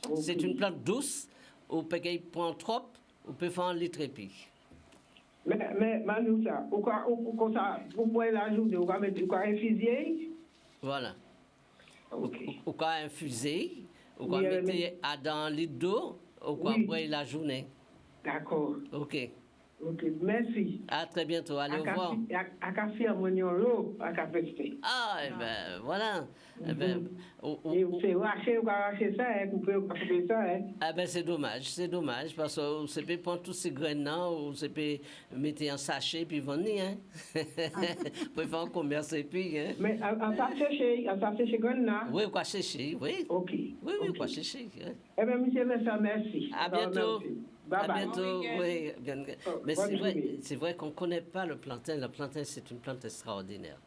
S4: Ok.
S1: C'est une plante douce, on peut qu'elle prend trop, on peut faire un litre et puis.
S4: Mais Manu, ça, comme ça, vous boire la journée, vous pouvez infuser?
S1: Voilà.
S4: Ok.
S1: Ou quoi infuser, ou quoi
S4: Oui,
S1: mettre dans un litre d'eau, ou quoi
S4: Oui.
S1: boire la journée.
S4: D'accord.
S1: Ok.
S4: Ok, merci.
S1: À très bientôt. Allez, au revoir.
S4: À café, à mon l'eau, à café.
S1: Ah, eh ben, voilà. Eh ben,
S4: Et vous pouvez racher ça, hein, vous pouvez couper ça, hein.
S1: ah ben c'est dommage, parce que vous pouvez prendre tous ces graines-là, ou vous pouvez mettre en sachet, puis vendre, hein. Vous pouvez faire un commerce, et puis, hein.
S4: Mais on s'est cherché comme là.
S1: Oui, quoi chercher, oui.
S4: Ok.
S1: Oui,
S4: ok.
S1: quoi chercher. Hein.
S4: Eh bien, monsieur Vincent, merci.
S1: À bientôt.
S4: Bye
S1: À
S4: bye.
S1: bientôt,
S3: Bon week-end.
S1: oui. Bien. Mais
S4: bonne journée.
S1: c'est vrai qu'on ne connaît pas le plantain. Le plantain, c'est une plante extraordinaire.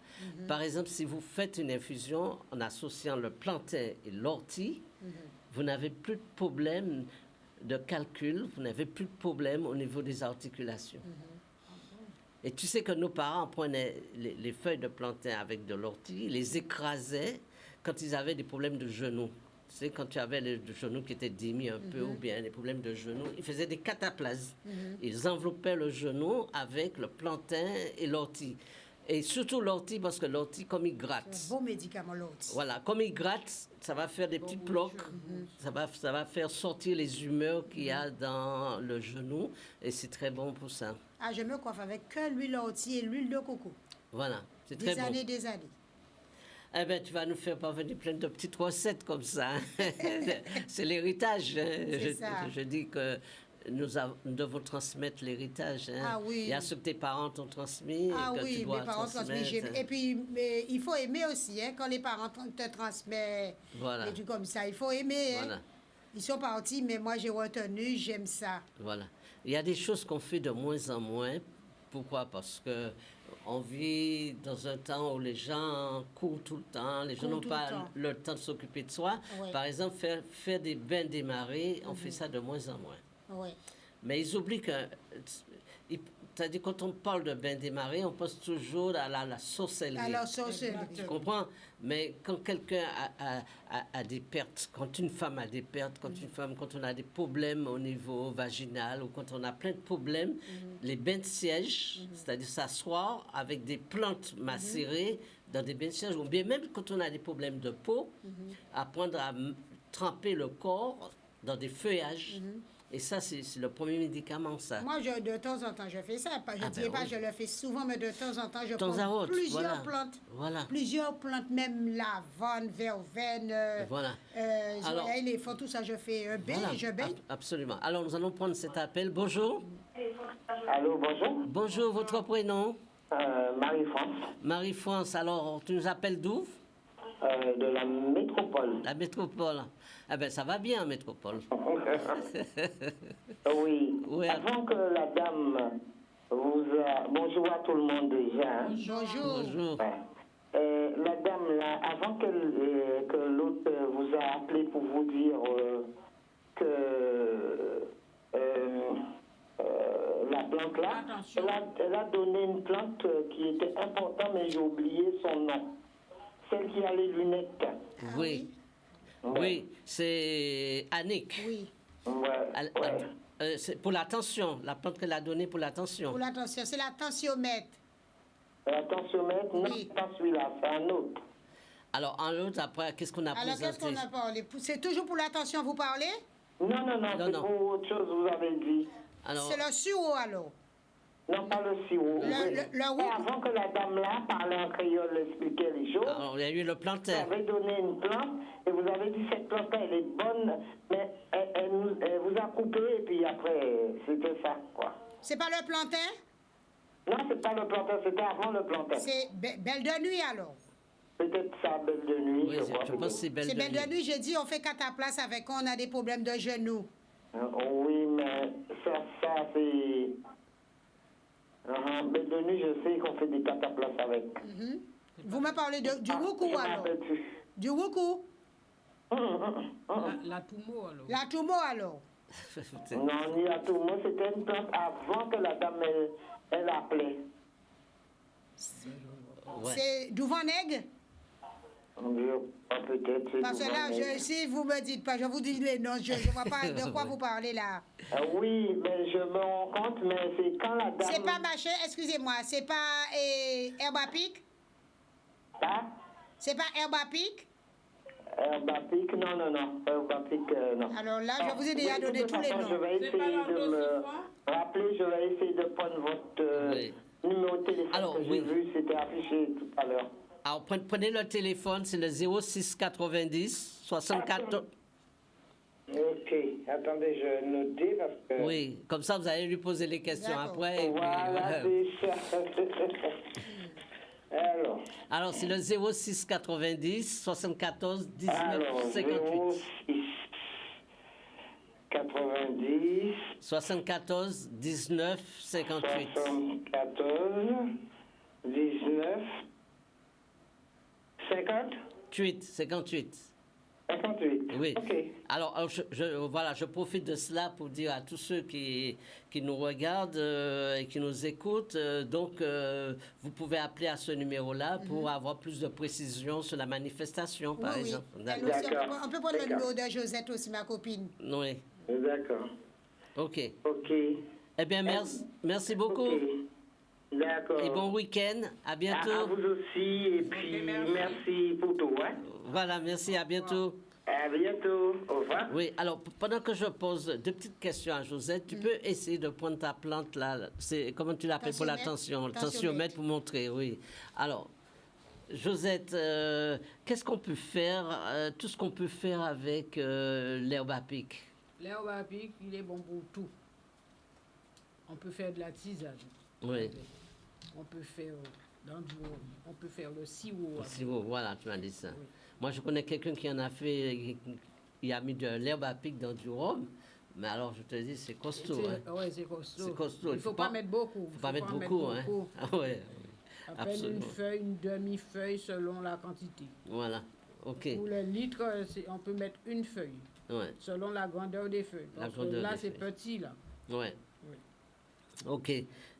S1: Par exemple, si vous faites une infusion en associant le plantain et l'ortie, vous n'avez plus de problème de calcul, vous n'avez plus de problème au niveau des articulations. Et tu sais que nos parents prenaient les feuilles de plantain avec de l'ortie, les écrasaient quand ils avaient des problèmes de genoux. Tu sais, quand tu avais les genoux qui étaient démis un peu ou bien des problèmes de genoux, ils faisaient des cataplasmes. Ils enveloppaient le genou avec le plantain et l'ortie. Et surtout l'ortie, parce que l'ortie, comme il gratte,
S2: Un bon médicament, l'autre.
S1: voilà, comme il gratte, ça va faire des petits blocs, ça va faire sortir les humeurs qu'il y a dans le genou, et c'est très bon pour ça.
S2: Ah, je me coiffe avec que l'huile d'ortie et l'huile de coco.
S1: Voilà, c'est très
S2: Des
S1: bon.
S2: années, des années.
S1: Eh bien, tu vas nous faire parvenir plein de petites recettes comme ça. Hein. C'est l'héritage. Hein.
S2: C'est ça.
S1: Je dis que nous devons transmettre l'héritage. Hein.
S2: Ah oui.
S1: Il y a ce que tes parents t'ont transmis
S2: Ah
S1: et que tu
S2: oui,
S1: dois
S2: mes parents transmettent.
S1: transmettre.
S2: Et puis, mais il faut aimer aussi, hein, quand les parents te transmettent
S1: Voilà.
S2: des trucs comme ça. Il faut aimer. Hein.
S1: Voilà.
S2: Ils sont partis, mais moi, j'ai retenu, j'aime ça.
S1: Voilà. Il y a des choses qu'on fait de moins en moins. Pourquoi? Parce que on vit dans un temps où les gens courent tout le temps, les gens
S2: Courent
S1: n'ont
S2: tout
S1: pas
S2: le temps.
S1: le temps de s'occuper de soi.
S2: Ouais.
S1: Par exemple, faire des bains démarrés, on fait ça de moins en moins.
S2: Oui.
S1: Mais ils oublient que, c'est-à-dire quand on parle de bain démarré, on pense toujours à la sorcellerie.
S2: Alors, ça, c'est...
S1: Tu comprends? Mais quand quelqu'un a des pertes, quand une femme a des pertes, quand on a des problèmes au niveau vaginal ou quand on a plein de problèmes, les bains de siège, c'est-à-dire s'asseoir avec des plantes macérées dans des bains de siège, ou bien même quand on a des problèmes de peau, apprendre à tremper le corps dans des feuillages Et ça, c'est le premier médicament, ça.
S2: Moi, de temps en temps, je fais ça. Je ne
S1: Ah,
S2: dis
S1: ben
S2: pas
S1: oui.
S2: je le fais souvent, mais de temps en temps, je
S1: Temps à
S2: prends
S1: autre,
S2: plusieurs
S1: voilà.
S2: plantes.
S1: Voilà.
S2: Plusieurs plantes, même lavande, verveine,
S1: Voilà. Alors-
S2: éléphant, tout ça, je fais un bain,
S1: Voilà,
S2: je baigne.
S1: absolument. Alors, nous allons prendre cet appel. Bonjour.
S5: Allô, bonjour.
S1: Bonjour, votre prénom?
S5: Marie-France,
S1: Marie-France. Alors, tu nous appelles d'où?
S5: de la métropole.
S1: La métropole. Ah ben, ça va bien, métropole.
S5: Oui.
S1: Oui.
S5: Avant que la dame vous a... Bonjour à tout le monde déjà. hein.
S2: Bonjour.
S1: Bonjour.
S5: Ouais. La dame, là, avant que l'autre vous a appelé pour vous dire que la plante là,
S3: Attention.
S5: elle a donné une plante qui était importante, mais j'ai oublié son nom. Celle qui a les lunettes.
S1: Oui. Oui, c'est Annick.
S2: Oui.
S5: Ouais, ouais.
S1: C'est pour la tension, la plante qu'elle a donnée pour la tension.
S2: Pour l'attention, c'est la tensiomètre.
S5: La tensiomètre, non,
S2: Oui.
S5: pas celui-là, c'est un autre.
S1: Alors, en l'autre, après, qu'est-ce qu'on a
S2: Alors, qu'est-ce
S1: présenté?
S2: qu'on a parlé? C'est toujours pour l'attention, vous parlez?
S5: Non, non, non,
S1: Non,
S5: c'est
S1: non.
S5: pour autre chose, vous avez dit.
S1: Alors,
S2: C'est le sirop, alors.
S5: Non, pas le sirop.
S2: Le
S5: Et avant que la dame là parlait en créole, expliquait les choses,
S1: alors, il y a eu le
S5: vous
S1: plantain.
S5: avez donné une plante et vous avez dit cette plante elle est bonne, mais elle vous a coupé et puis après, c'était ça, quoi.
S2: C'est pas le plantain?
S5: Non, c'est pas le plantain, c'était avant le plantain.
S2: C'est belle de nuit, alors.
S5: Peut-être ça, belle de nuit,
S1: Oui,
S5: je crois.
S1: je pense que c'est belle
S2: C'est
S1: de
S2: belle de
S1: nuit.
S2: nuit, j'ai dit, on fait cataplasme avec quand on a des problèmes de genoux.
S5: Oui, mais ça c'est... Belle de nuit, je sais qu'on fait des cataplasmes avec.
S2: Vous me parlez du roucou,
S5: Je m'en
S2: alors?
S5: rappelle plus.
S2: Du roucou?
S3: La Toumo, alors.
S2: La toumo, alors?
S5: Non, ni à tout. Moi, c'était une plante avant que la dame, elle appelait.
S1: Ouais.
S2: C'est du Vaneg?
S5: Peut-être. c'est
S2: Parce que
S5: du
S2: là,
S5: Vaneg.
S2: si vous me dites pas, je vous dis les noms, je ne vois pas de quoi vous parlez là.
S5: Oui, mais je me rends compte, mais c'est quand la dame...
S2: C'est pas machin, excusez-moi, c'est pas herbe à pic?
S5: Hein?
S2: C'est pas herbe à pic?
S5: Herbapic, non, non, non. Herbapic, non.
S2: Alors là, je vous ai déjà
S5: Oui, de
S2: donné
S5: toute
S2: tous les
S5: façon, Je
S2: noms.
S5: vais
S3: C'est pas
S5: essayer de me
S3: l'endosiphon?
S5: rappeler, je vais essayer de prendre votre
S1: Oui.
S5: numéro de téléphone
S1: Alors,
S5: que j'ai
S1: oui.
S5: vu, c'était affiché tout à l'heure.
S1: Alors, prenez le téléphone, c'est le 06 90 64...
S5: Ok, attendez, je vais noter parce que...
S1: Oui, comme ça, vous allez lui poser les questions
S2: D'accord.
S1: après. Et puis,
S5: Voilà, c'est ça.
S1: Alors, c'est le 06 90 74 19
S5: alors,
S1: 58.
S5: 06 90
S1: 74 19 58.
S5: 74 19 50
S1: 58.
S5: 58.
S1: Oui.
S5: Ok.
S1: Alors voilà, je profite de cela pour dire à tous ceux qui nous regardent et qui nous écoutent, vous pouvez appeler à ce numéro-là pour avoir plus de précisions sur la manifestation, par
S2: Oui, oui.
S1: exemple.
S2: Elle aussi,
S5: D'accord.
S2: on peut prendre le
S5: D'accord.
S2: numéro de Josette aussi, ma copine.
S1: Oui,
S5: D'accord.
S1: ok.
S5: Ok.
S1: Eh bien, merci beaucoup
S5: Ok. D'accord.
S1: et bon week-end. À
S5: À
S1: bientôt.
S5: vous aussi, et puis
S3: merci.
S5: merci pour tout. Hein.
S1: Voilà, merci, à bientôt.
S5: À bientôt. Au revoir.
S1: Oui, alors pendant que je pose deux petites questions à Josette, tu peux essayer de prendre ta plante là. C'est comment tu l'appelles pour la tension? Le tensiomètre pour montrer, oui. Alors, Josette, qu'est-ce qu'on peut faire, tout ce qu'on peut faire avec l'herbe à pic?
S3: L'herbe à pic, il est bon pour tout. On peut faire de la tisane.
S1: Oui,
S3: On peut faire on peut faire le sirop.
S1: si vous, voilà, tu m'as dit ça.
S3: Oui.
S1: Moi, je connais quelqu'un qui en a fait, il a mis de l'herbe à pic dans du rhum, mais alors je te dis, c'est costaud. Hein.
S3: Oui, c'est costaud.
S1: C'est costaud.
S3: Il ne faut pas mettre beaucoup.
S1: Faut pas mettre beaucoup, hein. Ah ouais,
S3: À peine
S1: absolument.
S3: une feuille, une demi-feuille selon la quantité.
S1: Voilà, ok.
S3: Pour le litre, on peut mettre une feuille,
S1: Ouais,
S3: selon la grandeur des feuilles.
S1: La
S3: Parce que
S1: grandeur
S3: là,
S1: des
S3: c'est
S1: feuilles.
S3: petit, là.
S1: ouais.
S3: Oui.
S1: Ok.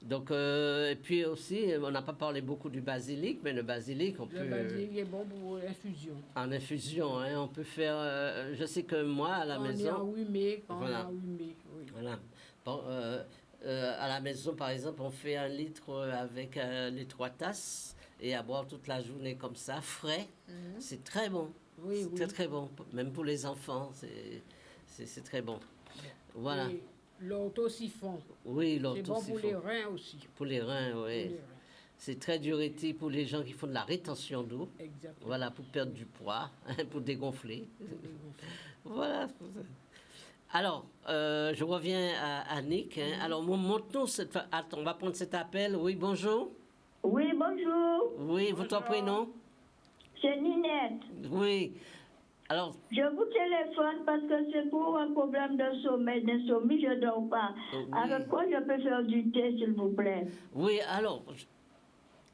S1: Donc, et puis aussi, on n'a pas parlé beaucoup du basilic, mais le basilic, on
S3: Le
S1: peut...
S3: basilic est bon pour l'infusion.
S1: En infusion, hein, on peut faire... je sais que moi, à la
S3: Quand on est
S1: maison...
S3: enrhumé,
S1: Voilà.
S3: oui.
S1: Voilà. Bon, à la maison, par exemple, on fait 1 litre avec les 3 tasses et à boire toute la journée comme ça, frais. C'est très bon.
S3: Oui,
S1: C'est
S3: oui.
S1: très, très bon. Même pour les enfants, c'est très bon. Voilà.
S3: Et l'orthosiphon.
S1: Oui,
S3: C'est bon pour
S1: l'orthosiphon.
S3: les reins aussi.
S1: Pour les reins,
S3: Pour
S1: oui.
S3: les reins.
S1: C'est très diurétique pour les gens qui font de la rétention d'eau.
S3: Exactement.
S1: Voilà, pour perdre du poids, pour dégonfler. Voilà. Alors, je reviens à Annick. Hein. Alors, montre-nous cette... Attends, on va prendre cet appel. Oui, bonjour.
S4: Oui, bonjour.
S1: Oui, votre prénom?
S4: C'est Ninette.
S1: Oui. Alors,
S4: Je vous téléphone parce que c'est pour un problème de sommeil, d'insomnie, je ne dors pas.
S1: Oui.
S4: Avec quoi je peux faire du thé, s'il vous plaît?
S1: oui, alors,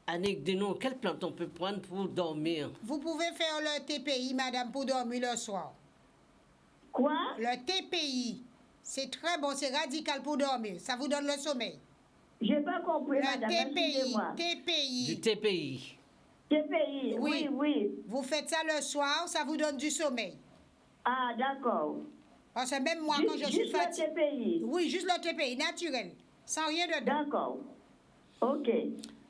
S1: Annick, dis-nous, quelle plante on peut prendre pour dormir?
S2: Vous pouvez faire le TPI, madame, pour dormir le soir.
S4: Quoi?
S2: Le TPI, c'est très bon, c'est radical pour dormir. Ça vous donne le sommeil.
S4: J'ai pas compris,
S2: Le
S4: madame,
S2: TPI,
S4: excusez-moi.
S1: Du
S2: TPI.
S1: TPI.
S4: TPI,
S2: Oui.
S4: oui, oui.
S2: Vous faites ça le soir, ça vous donne du sommeil.
S4: Ah, d'accord.
S2: Parce que même moi, quand je suis
S4: Juste le
S2: fatiguée...
S4: TPI.
S2: Oui, juste le TPI, naturel. Sans rien dedans.
S4: D'accord. Ok.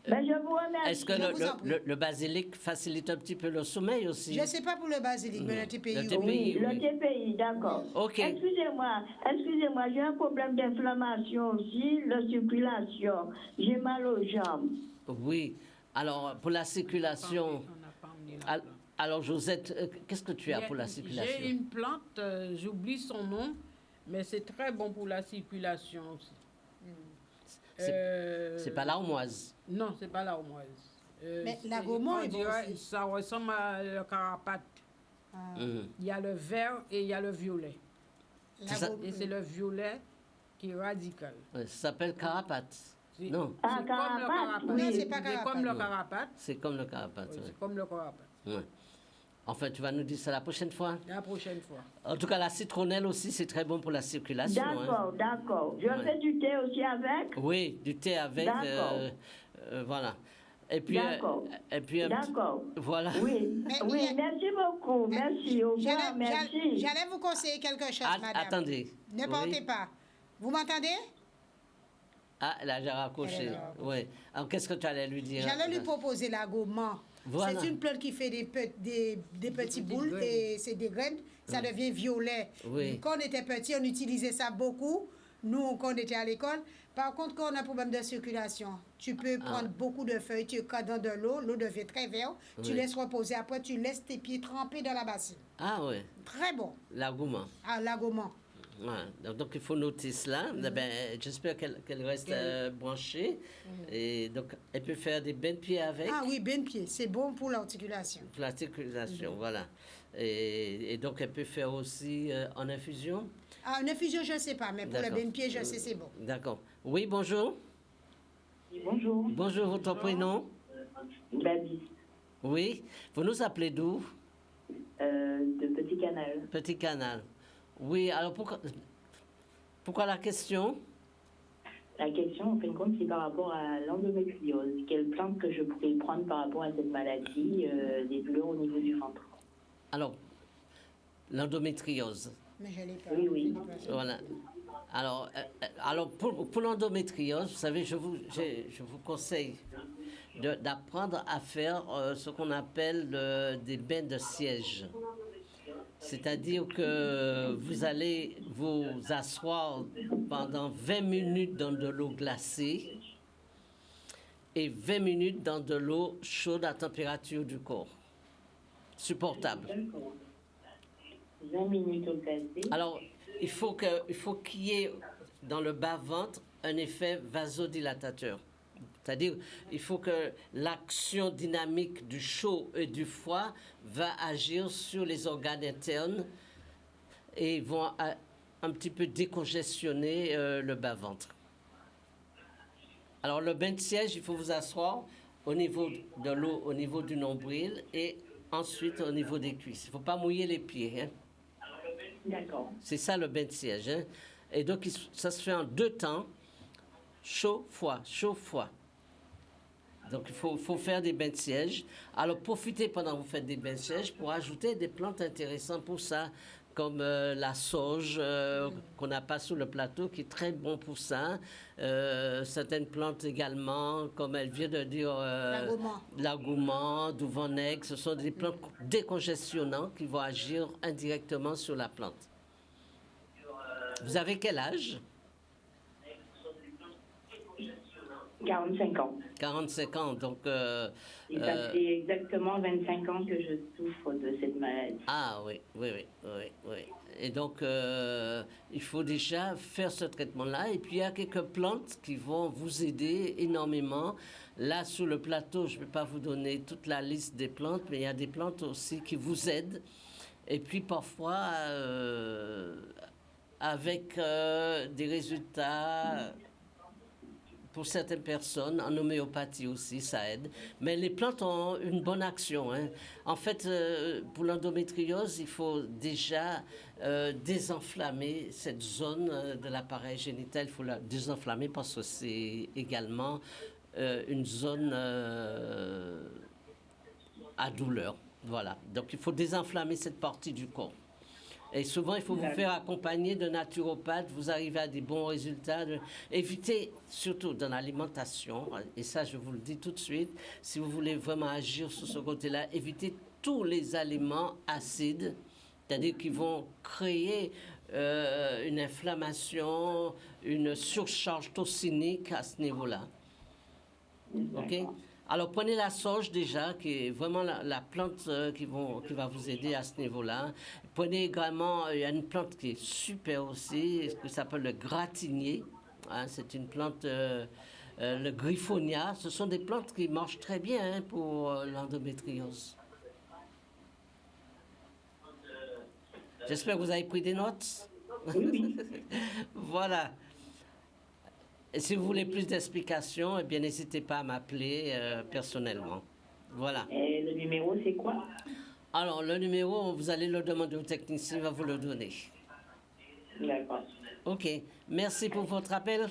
S4: Ben, je vous remercie.
S1: Est-ce que
S2: Je vous en prie.
S1: le basilic facilite un petit peu le sommeil aussi?
S2: Je ne sais pas pour le basilic, mais le TPI,
S1: Le
S2: oui.
S1: TPI.
S4: Oui, le
S1: oui.
S4: TPI, d'accord.
S1: Ok.
S4: Excusez-moi, j'ai un problème d'inflammation aussi, de circulation. J'ai mal aux jambes.
S1: Oui. Alors, pour la circulation...
S3: On n'a pas emmené la
S1: Al-
S3: plante.
S1: Alors, Josette, qu'est-ce que tu as pour la
S3: J'ai
S1: circulation?
S3: une plante, j'oublie son nom, mais c'est très bon pour la circulation aussi.
S1: C'est pas l'armoise.
S3: Non, c'est pas l'armoise.
S2: Mais la
S3: c'est-
S2: gourmand
S3: on
S2: est bon
S3: dirait-
S2: aussi.
S3: Ça ressemble à le carapate.
S1: Mhm.
S3: Il y a le vert et il y a le violet.
S2: La
S1: C'est ça.
S2: go-
S3: Et c'est le violet qui est radical.
S1: Ouais, ça s'appelle carapate.
S3: C'est-
S1: Non,
S3: C'est
S4: Ah,
S3: comme le
S4: carapate,
S3: carapate.
S4: oui.
S2: Non, c'est pas
S3: C'est
S2: carapate.
S3: comme le
S1: Non.
S3: carapate.
S1: c'est comme le carapate.
S3: Oui,
S1: ouais.
S3: c'est comme le carapate.
S1: Ouais. Enfin, tu vas nous dire ça la prochaine fois.
S3: La prochaine fois.
S1: En tout cas, la citronnelle aussi, c'est très bon pour la circulation. hein.
S4: D'accord, d'accord. Je
S1: Ouais.
S4: fais du thé aussi avec?
S1: Oui, du thé avec.
S4: D'accord.
S1: Voilà. Et puis,
S4: D'accord.
S1: et puis un petit-
S4: D'accord.
S1: voilà.
S4: Oui,
S2: Mais
S4: oui,
S2: il y a-
S4: merci beaucoup. Merci, au revoir, merci.
S2: J'allais vous conseiller quelque chose, madame.
S1: Attendez.
S2: Ne
S1: Oui.
S2: partez pas. Vous m'entendez?
S1: Ah, là, j'ai raccroché.
S2: Elle a
S1: Oui. Alors, qu'est-ce que tu allais lui dire?
S2: J'allais lui proposer la gourmand.
S1: Voilà.
S2: C'est une plante qui fait des petits boules
S3: graines.
S2: et c'est des graines. Ça devient violet.
S1: Oui.
S2: Quand on était petit, on utilisait ça beaucoup. Nous, quand on était à l'école. Par contre, quand on a un problème de circulation, tu peux prendre beaucoup de feuilles, tu cadres dans de l'eau devient très verte. Tu
S1: Oui.
S2: laisses reposer. Après, tu laisses tes pieds trempés dans la bassine.
S1: Ah, oui.
S2: Très bon.
S1: La gourmand.
S2: Ah, la gourmand.
S1: Ouais. Donc, il faut noter cela.
S2: Mm-hmm.
S1: Ben, j'espère qu'elle reste branchée. Et donc, elle peut faire des bains de pieds avec.
S2: Ah oui, ben pied. C'est bon pour l'articulation.
S1: Pour la circulation,
S2: Mm-hmm.
S1: voilà. Et donc, elle peut faire aussi en infusion.
S2: Ah, une infusion, je ne sais pas, mais pour le
S1: D'accord.
S2: ben pied, je sais c'est bon.
S1: D'accord. Oui, bonjour.
S5: Bonjour.
S1: Bonjour, votre prénom?
S5: Gladys,
S1: Oui. Vous nous appelez d'où?
S5: de Petit Canal.
S1: Petit Canal. Oui, alors pourquoi la question?
S5: La question, en fin de compte, c'est par rapport à l'endométriose. Quelle plante que je pourrais prendre par rapport à cette maladie, des douleurs au niveau du ventre?
S1: Alors, l'endométriose.
S2: Mais je ne l'ai pas.
S5: Oui, oui.
S2: Je l'ai pas.
S1: Voilà. Alors pour l'endométriose, vous savez, je vous conseille d'apprendre à faire ce qu'on appelle des bains de siège. C'est-à-dire que vous allez vous asseoir pendant 20 minutes dans de l'eau glacée et 20 minutes dans de l'eau chaude à température du corps. Supportable.
S5: D'accord. 20 minutes au glacé.
S1: Alors, il faut qu'il y ait dans le bas-ventre un effet vasodilatateur. C'est-à-dire, il faut que l'action dynamique du chaud et du froid va agir sur les organes internes et vont un petit peu décongestionner le bas-ventre. Alors, le bain de siège, il faut vous asseoir au niveau de l'eau, au niveau du nombril et ensuite au niveau des cuisses. Il ne faut pas mouiller les pieds, hein.
S5: D'accord.
S1: C'est ça le bain de siège. Hein? Et donc, ça se fait en 2 temps, chaud-froid, chaud-froid. Donc, il faut faire des bains de siège. Alors, profitez pendant que vous faites des bains de siège pour ajouter des plantes intéressantes pour ça, comme la sauge qu'on n'a pas sur le plateau, qui est très bon pour ça. Certaines plantes également, comme elle vient de dire, l'agoumand, douvonnec, ce sont des plantes décongestionnantes qui vont agir indirectement sur la plante. Vous avez quel âge?
S5: 45 ans.
S1: 45 ans, donc...
S5: Et ça fait exactement 25 ans que je souffre de cette maladie.
S1: Ah oui, oui, oui, oui, oui. Et donc, il faut déjà faire ce traitement-là. Et puis, il y a quelques plantes qui vont vous aider énormément. Là, sur le plateau, je ne vais pas vous donner toute la liste des plantes, mais il y a des plantes aussi qui vous aident. Et puis, parfois, avec des résultats... Pour certaines personnes, en homéopathie aussi, ça aide. Mais les plantes ont une bonne action. Hein. En fait, pour l'endométriose, il faut déjà désenflammer cette zone de l'appareil génital. Il faut la désenflammer parce que c'est également une zone à douleur. Voilà. Donc, il faut désenflammer cette partie du corps. Et souvent, il faut vous faire accompagner de naturopathes, vous arrivez à des bons résultats. Évitez, surtout dans l'alimentation, et ça je vous le dis tout de suite, si vous voulez vraiment agir sur ce côté-là, évitez tous les aliments acides, c'est-à-dire qui vont créer une inflammation, une surcharge toxinique à ce niveau-là. OK? Alors, prenez la sauge déjà, qui est vraiment la plante qui va vous aider à ce niveau-là. Prenez également, il y a une plante qui est super aussi, qui s'appelle le gratinier. Hein, c'est une plante, le griffonia. Ce sont des plantes qui marchent très bien hein, pour l'endométriose. J'espère que vous avez pris des notes.
S5: Oui.
S1: Voilà. Et si vous voulez plus d'explications, eh bien, n'hésitez pas à m'appeler personnellement. Voilà.
S5: Et le numéro, c'est quoi?
S1: Alors, le numéro, vous allez le demander au technicien, il va vous le donner.
S5: D'accord.
S1: OK. Merci pour votre appel.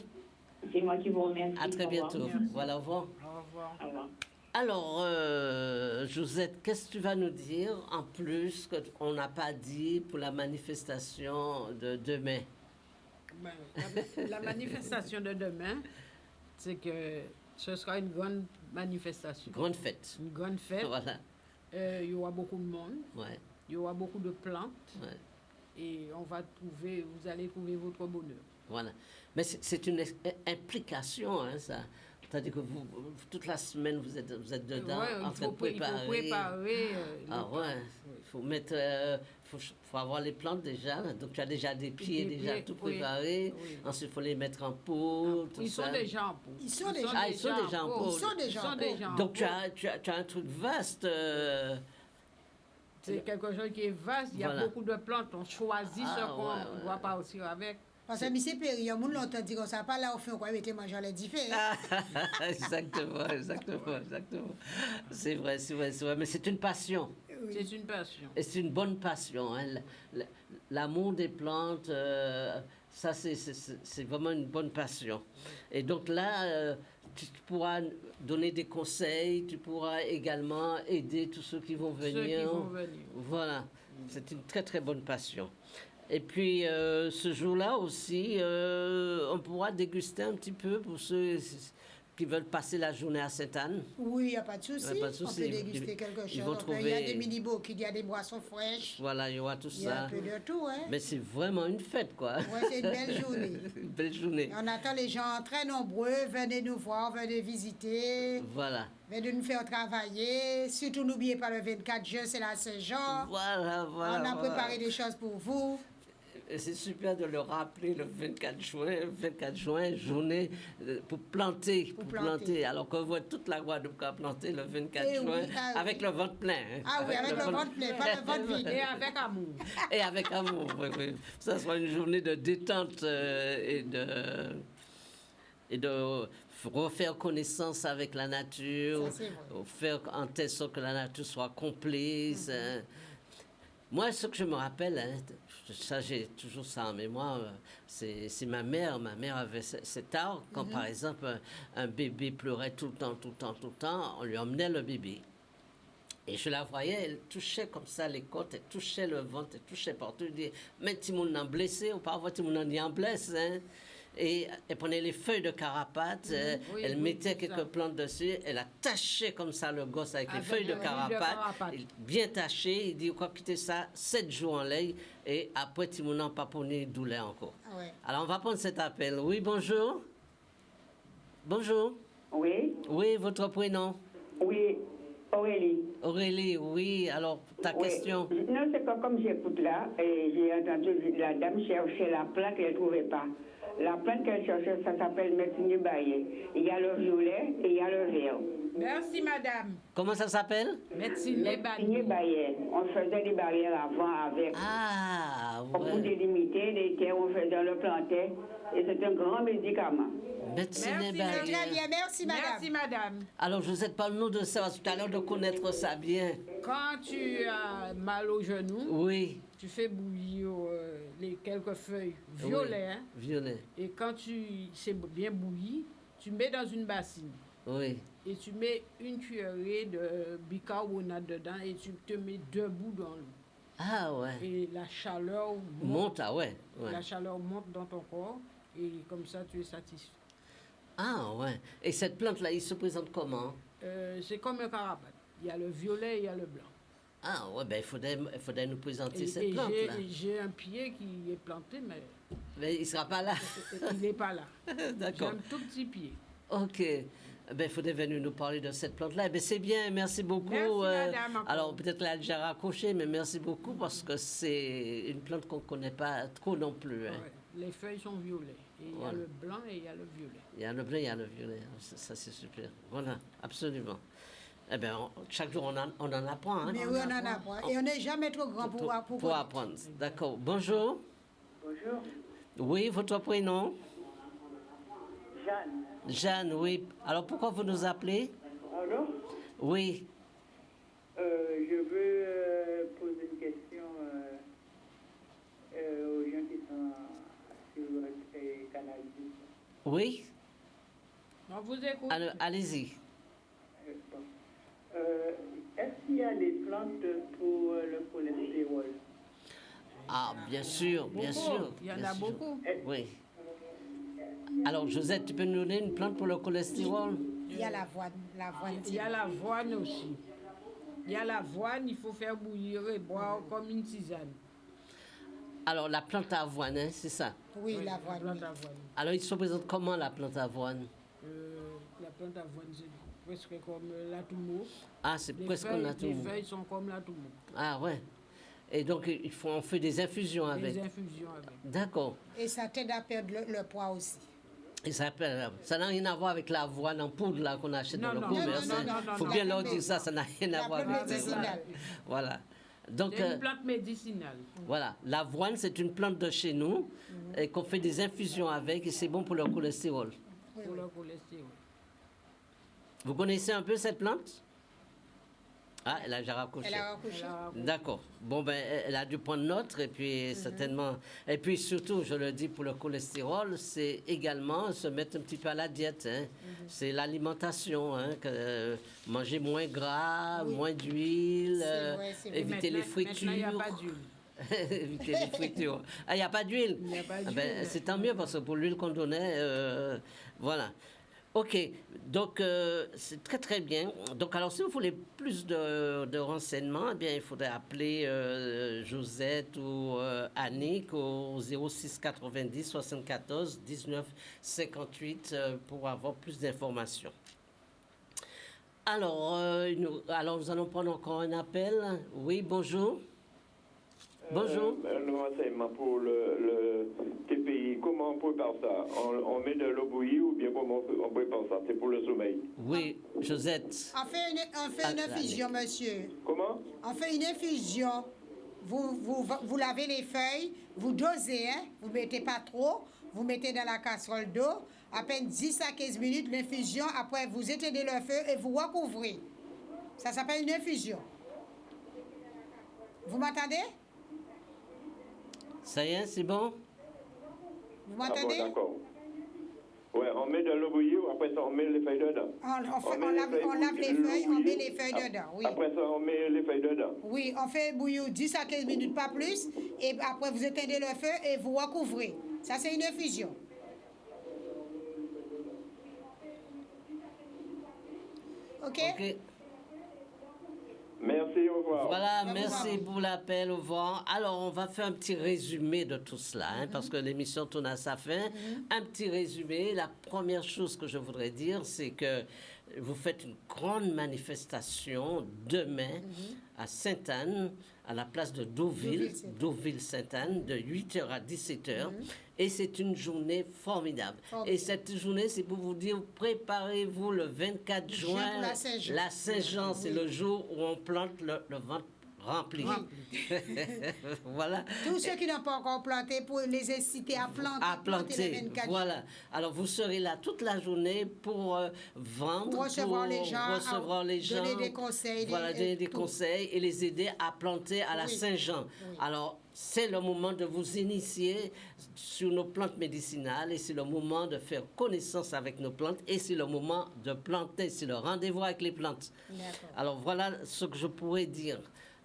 S5: C'est moi qui vous remercie.
S1: À très
S5: Au revoir.
S1: bientôt. Voilà, au revoir.
S3: Au revoir.
S5: Au revoir.
S1: Alors, Josette, qu'est-ce que tu vas nous dire en plus qu'on n'a pas dit pour la manifestation de demain?
S3: Ben, la manifestation de demain, c'est que ce sera une grande manifestation.
S1: Grande fête.
S3: Une grande fête.
S1: Voilà.
S3: Il y aura beaucoup de monde.
S1: Ouais,
S3: Il y aura beaucoup de plantes.
S1: ouais.
S3: Et vous allez trouver votre bonheur.
S1: Voilà. Mais c'est une implication, hein, ça. C'est-à-dire que vous, toute la semaine, vous êtes dedans,
S3: Ouais,
S1: en train de préparer.
S3: Il faut préparer.
S1: Ah ouais, il faut mettre... faut avoir les plantes déjà. Donc, tu as déjà des pieds,
S3: Des
S1: déjà
S3: pieds,
S1: tout
S3: oui,
S1: préparé.
S3: oui.
S1: Ensuite, il faut les mettre en pot, tout
S3: Ils
S1: ça.
S3: sont déjà en pot.
S2: Ils sont déjà-
S1: Ah, ils sont déjà en pot.
S2: Ils sont déjà en pot.
S1: Donc, tu as un truc vaste.
S3: C'est quelque chose qui est vaste. Il y a
S1: Voilà.
S3: beaucoup de plantes. On choisit
S1: Ah,
S3: ce qu'on
S1: ouais.
S3: doit partir avec.
S2: Parce que M. Perry, il y a des gens qui dit qu'on ne pas là, on fait quoi, mettez manger les différents.
S1: Exactement, exactement, exactement. C'est vrai, c'est vrai, c'est vrai. Mais c'est une passion.
S3: C'est une passion.
S1: Et c'est une bonne passion. Hein. L'amour des plantes, ça, c'est vraiment une bonne passion. Et donc là, tu pourras donner des conseils, tu pourras également aider tous ceux qui vont venir.
S3: Ceux qui vont venir.
S1: Voilà, c'est une très très bonne passion. Et puis ce jour-là aussi, on pourra déguster un petit peu pour ceux qui veulent passer la journée à Sainte-Anne.
S2: Oui, il n'y a pas de souci.
S1: Ouais, pas de
S2: On
S1: souci.
S2: peut déguster quelque
S1: Ils vont
S2: chose. Il y a
S1: trouver-
S2: des mini-bocs, il y a des boissons fraîches.
S1: Voilà, il y aura tout
S2: Il y a
S1: ça.
S2: un peu de tout, hein.
S1: Mais c'est vraiment une fête, quoi.
S2: Ouais, c'est une belle journée.
S1: Une belle journée.
S2: Et on attend les gens très nombreux. Venez nous voir, venez visiter,
S1: Voilà.
S2: venez nous faire travailler. Surtout, n'oubliez pas le 24 juin, c'est la Saint-Jean.
S1: Voilà, voilà.
S2: On a
S1: voilà.
S2: préparé des choses pour vous.
S1: Et c'est super de le rappeler le 24 juin, journée pour planter,
S2: Pour planter.
S1: Alors qu'on voit toute la Guadeloupe a planté le 24
S2: Eh oui,
S1: juin
S2: ah oui.
S1: avec le ventre plein. Hein.
S2: Ah oui, avec le ventre plein, pas le ventre vide.
S3: Et avec amour.
S1: Et avec amour, oui, oui. Ça soit une journée de détente et de refaire connaissance avec la nature,
S2: Ça, c'est vrai.
S1: faire en telle sorte que la nature soit complice. Hein. Moi, ce que je me rappelle, hein, ça j'ai toujours ça en mémoire, c'est ma mère. Ma mère avait cet art, quand par exemple un bébé pleurait tout le temps, on lui emmenait le bébé. Et je la voyais, elle touchait comme ça les côtes, elle touchait le ventre, elle touchait partout. Elle disait, mais tu m'en as blessé, ou parfois tu m'en as blessé. Hein? et elle prenait les feuilles de carapate,
S3: Oui,
S1: elle
S3: oui,
S1: mettait
S3: c'est
S1: quelques
S3: ça.
S1: plantes dessus, elle a taché comme ça le gosse avec les
S3: Avec
S1: feuilles de
S3: les feuilles de
S1: carapate,
S3: carapate.
S1: bien taché, il dit quoi quitter ça 7 jours en l'air, et après Timoun pas pour ni douleur encore.
S2: Ah ouais.
S1: Alors on va prendre cet appel. Oui, bonjour. Bonjour.
S6: Oui,
S1: Oui, votre prénom?
S6: oui, Aurélie.
S1: Aurélie, oui, alors ta
S6: Oui.
S1: question?
S6: Non, c'est pas comme j'écoute là, et j'ai entendu la dame chercher la plante qu'elle ne trouvait pas. La plante qu'elle cherchait, ça s'appelle médecine baillé. Il y a le violet et il y a le vert.
S3: Merci, madame.
S1: Comment ça s'appelle?
S3: Médecine
S6: Médecine baillé. On faisait des barrières avant avec.
S1: Ah,
S6: Pour
S1: ouais.
S6: délimiter les terres, on faisait le planter. Et c'est un grand médicament.
S1: Médecine
S3: Merci,
S1: barrière.
S2: Très bien, merci madame.
S3: Merci, madame.
S1: Alors, Josette, parle-nous de ça, tout à l'heure de connaître ça bien.
S3: Quand tu as mal au genou,
S1: Oui.
S3: tu fais bouillir quelques feuilles violets. Hein,
S1: Violet.
S3: et quand c'est bien bouilli, tu mets dans une bassine.
S1: Oui.
S3: Et tu mets une cuillerée de bicarbonate dedans et tu te mets debout dans l'eau.
S1: Ah, ouais.
S3: Et la chaleur monte.
S1: Monte, ah, ouais. Ouais.
S3: La chaleur monte dans ton corps et comme ça tu es satisfait.
S1: Ah, ouais. Et cette plante-là, il se présente comment?
S3: C'est comme un carapate. Il y a le violet et il y a le blanc.
S1: Ah, ouais, ben, il faudrait nous présenter
S3: Et,
S1: cette
S3: et
S1: plante-là.
S3: j'ai un pied qui est planté, mais
S1: Mais il ne sera pas là.
S3: il n'est pas là. J'ai
S1: D'accord.
S3: un tout petit pied.
S1: OK. Ben, il faudrait venir nous parler de cette plante-là. Ben, c'est bien, merci beaucoup.
S3: Merci, madame, encore.
S1: Alors, peut-être qu'elle a déjà raccroché, mais merci beaucoup parce que c'est une plante qu'on ne connaît pas trop non plus. Hein.
S3: Ouais. Les feuilles sont violets. Et il y a
S1: Voilà.
S3: le blanc et il y a le violet.
S1: Il y a le bleu, il y a le violet. Ça, c'est super. Voilà, absolument. Eh bien, chaque jour, on en apprend. Hein,
S2: Mais oui, on en apprend. Et on n'est jamais trop grand pour
S1: pour
S2: connaître.
S1: apprendre. D'accord. Bonjour.
S6: Bonjour,
S1: Oui, votre prénom?
S6: Jeanne.
S1: Jeanne, oui. Alors, pourquoi vous nous appelez?
S6: Alors,
S1: Oui.
S6: je veux poser une question aux gens qui sont sur le canal.
S1: Oui.
S3: On vous écoute.
S1: Alors, allez-y.
S6: Est-ce qu'il y a des plantes pour le cholestérol?
S1: Ah, bien sûr, bien
S3: Beaucoup.
S1: sûr.
S3: Il y en
S1: bien
S3: a
S1: sûr.
S3: beaucoup.
S1: Oui. Alors, Josette, tu peux nous donner une plante pour le cholestérol?
S2: Il y a l'avoine. L'avoine.
S3: Il y a l'avoine aussi. Il y a l'avoine, il faut faire bouillir et boire comme une tisane.
S1: Alors, la plante avoine, hein, c'est ça.
S2: Oui,
S3: La
S2: l'avoine.
S3: plante
S2: Oui.
S3: avoine.
S1: Alors, il se présente comment, la plante avoine?
S3: La plante avoine, c'est presque comme la toumo.
S1: Ah, c'est presque on a tout.
S3: Les feuilles sont comme la toumo.
S1: Ah, ouais. Et donc, on fait des infusions avec.
S3: Des infusions avec.
S1: D'accord.
S2: Et ça t'aide à perdre le poids aussi.
S1: Et ça n'a rien à voir avec l'avoine en poudre là qu'on achète
S3: Non,
S1: dans le
S3: non,
S1: commerce.
S2: non,
S1: hein.
S2: non, non,
S1: Faut
S2: non,
S1: bien
S2: la
S1: leur
S2: plante
S1: dire ça n'a rien à
S2: la
S1: voir
S2: plante
S1: avec ça.
S2: médicinale.
S1: Voilà. Donc,
S3: C'est une plante médicinale.
S1: voilà. L'avoine, c'est une plante de chez nous et qu'on fait des infusions avec et c'est bon pour le cholestérol.
S3: Pour le cholestérol.
S1: Vous connaissez un peu cette plante? Ah, elle a déjà raccroché.
S2: Elle a accouché.
S1: D'accord. Bon, ben, elle a dû prendre note et puis certainement. Et puis surtout, je le dis pour le cholestérol, c'est également se mettre un petit peu à la diète. Hein. C'est l'alimentation, hein, manger moins gras, moins d'huile,
S2: C'est vrai, c'est vrai.
S1: éviter les fritures.
S3: Maintenant, il n'y a pas d'huile.
S1: Éviter les fritures. Ah, il n'y a pas d'huile?
S3: Il n'y a pas
S1: Ah,
S3: d'huile.
S1: ben, c'est tant mieux parce que pour l'huile qu'on donnait, voilà. OK, donc c'est très très bien. Donc alors si vous voulez plus de renseignements, eh bien il faudrait appeler Josette ou Annick au 06 90 74 19 58 pour avoir plus d'informations. Alors, nous allons prendre encore un appel. Oui, bonjour. Bonjour.
S7: Le renseignement pour le TPI, comment on prépare ça? On met de l'eau bouillie ou bien comment on prépare ça? C'est pour le sommeil.
S1: Oui, Josette.
S2: On fait une infusion, monsieur.
S7: Comment?
S2: On fait une infusion. Vous lavez les feuilles, vous dosez, hein? Vous ne mettez pas trop. Vous mettez dans la casserole d'eau. À peine 10 à 15 minutes, l'infusion. Après, vous éteignez le feu et vous recouvrez. Ça s'appelle une infusion. Vous m'entendez?
S1: Ça y est, c'est bon?
S2: Vous
S7: Ah bon,
S2: m'entendez?
S7: d'accord. Ouais, on met de l'eau bouillie ou après ça on met les feuilles dedans?
S2: On lave les feuilles, on met les feuilles dedans, oui.
S7: Après ça on met les feuilles dedans?
S2: Oui, on fait bouillir 10 à 15 minutes, pas plus. Et après, vous éteignez le feu et vous recouvrez. Ça, c'est une infusion. OK?
S1: OK.
S7: Merci, au revoir.
S1: Voilà,
S2: Au revoir.
S1: merci pour l'appel, au revoir. Alors, on va faire un petit résumé de tout cela, hein, parce que l'émission tourne à sa fin. Un petit résumé. La première chose que je voudrais dire, c'est que vous faites une grande manifestation demain à Sainte-Anne, à la place de Deauville, Deauville-Sainte-Anne, de 8h à 17h. Et c'est une journée formidable. Et cette journée, c'est pour vous dire, préparez-vous le 24 juin.
S2: Pour la Saint-Jean.
S1: La Saint-Jean, c'est le jour où on plante le ventre rempli. Voilà.
S2: Tous ceux qui n'ont pas encore planté, pour les inciter à planter.
S1: À planter,
S2: les 24
S1: voilà. Alors, vous serez là toute la journée pour vendre,
S2: Pour recevoir les gens,
S1: recevoir les gens,
S2: donner des conseils,
S1: voilà, donner des
S2: tout.
S1: conseils et les aider à planter à la
S2: Oui.
S1: Saint-Jean.
S2: Oui.
S1: Alors, c'est le moment de vous initier sur nos plantes médicinales et c'est le moment de faire connaissance avec nos plantes et c'est le moment de planter, c'est le rendez-vous avec les plantes.
S2: D'accord.
S1: Alors, voilà ce que je pourrais dire.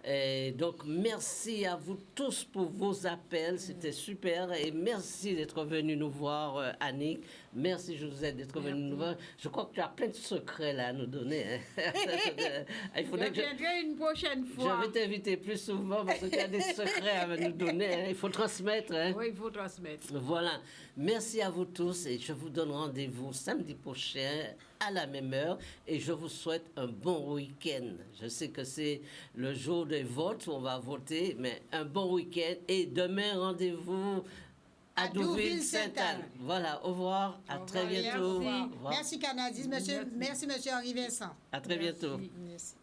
S1: Et donc, merci à vous tous pour vos appels. C'était super. Et merci d'être venu nous voir, Annick. Merci, Josette, d'être venu nous voir. Je crois que tu as plein de secrets là à nous donner. Hein. Il faudrait
S3: Je viendrai une prochaine fois.
S1: Je vais t'inviter plus souvent parce que tu as des secrets à nous donner. Hein. Il faut transmettre. Hein.
S3: Oui, il faut transmettre.
S1: Voilà. Merci à vous tous et je vous donne rendez-vous samedi prochain à la même heure et je vous souhaite un bon week-end. Je sais que c'est le jour des votes où on va voter, mais un bon week-end et demain rendez-vous à Deauville-Sainte-Anne. Voilà, au revoir, à très bientôt.
S3: Merci.
S1: Au revoir.
S2: Merci, Canadis. Merci, monsieur Henri Vincent.
S1: À très bientôt.
S2: Merci.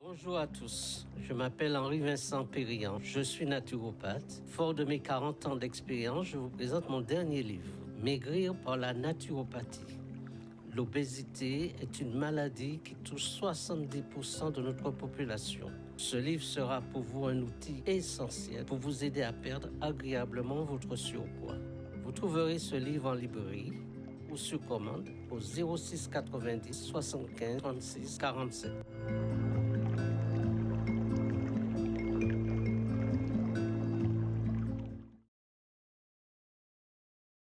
S1: Bonjour à tous, je m'appelle Henri-Vincent Périllan, je suis naturopathe. Fort de mes 40 ans d'expérience, je vous présente mon dernier livre, Maigrir par la naturopathie. L'obésité est une maladie qui touche 70% de notre population. Ce livre sera pour vous un outil essentiel pour vous aider à perdre agréablement votre surpoids. Vous trouverez ce livre en librairie ou sur commande au 06 90 75 36 47.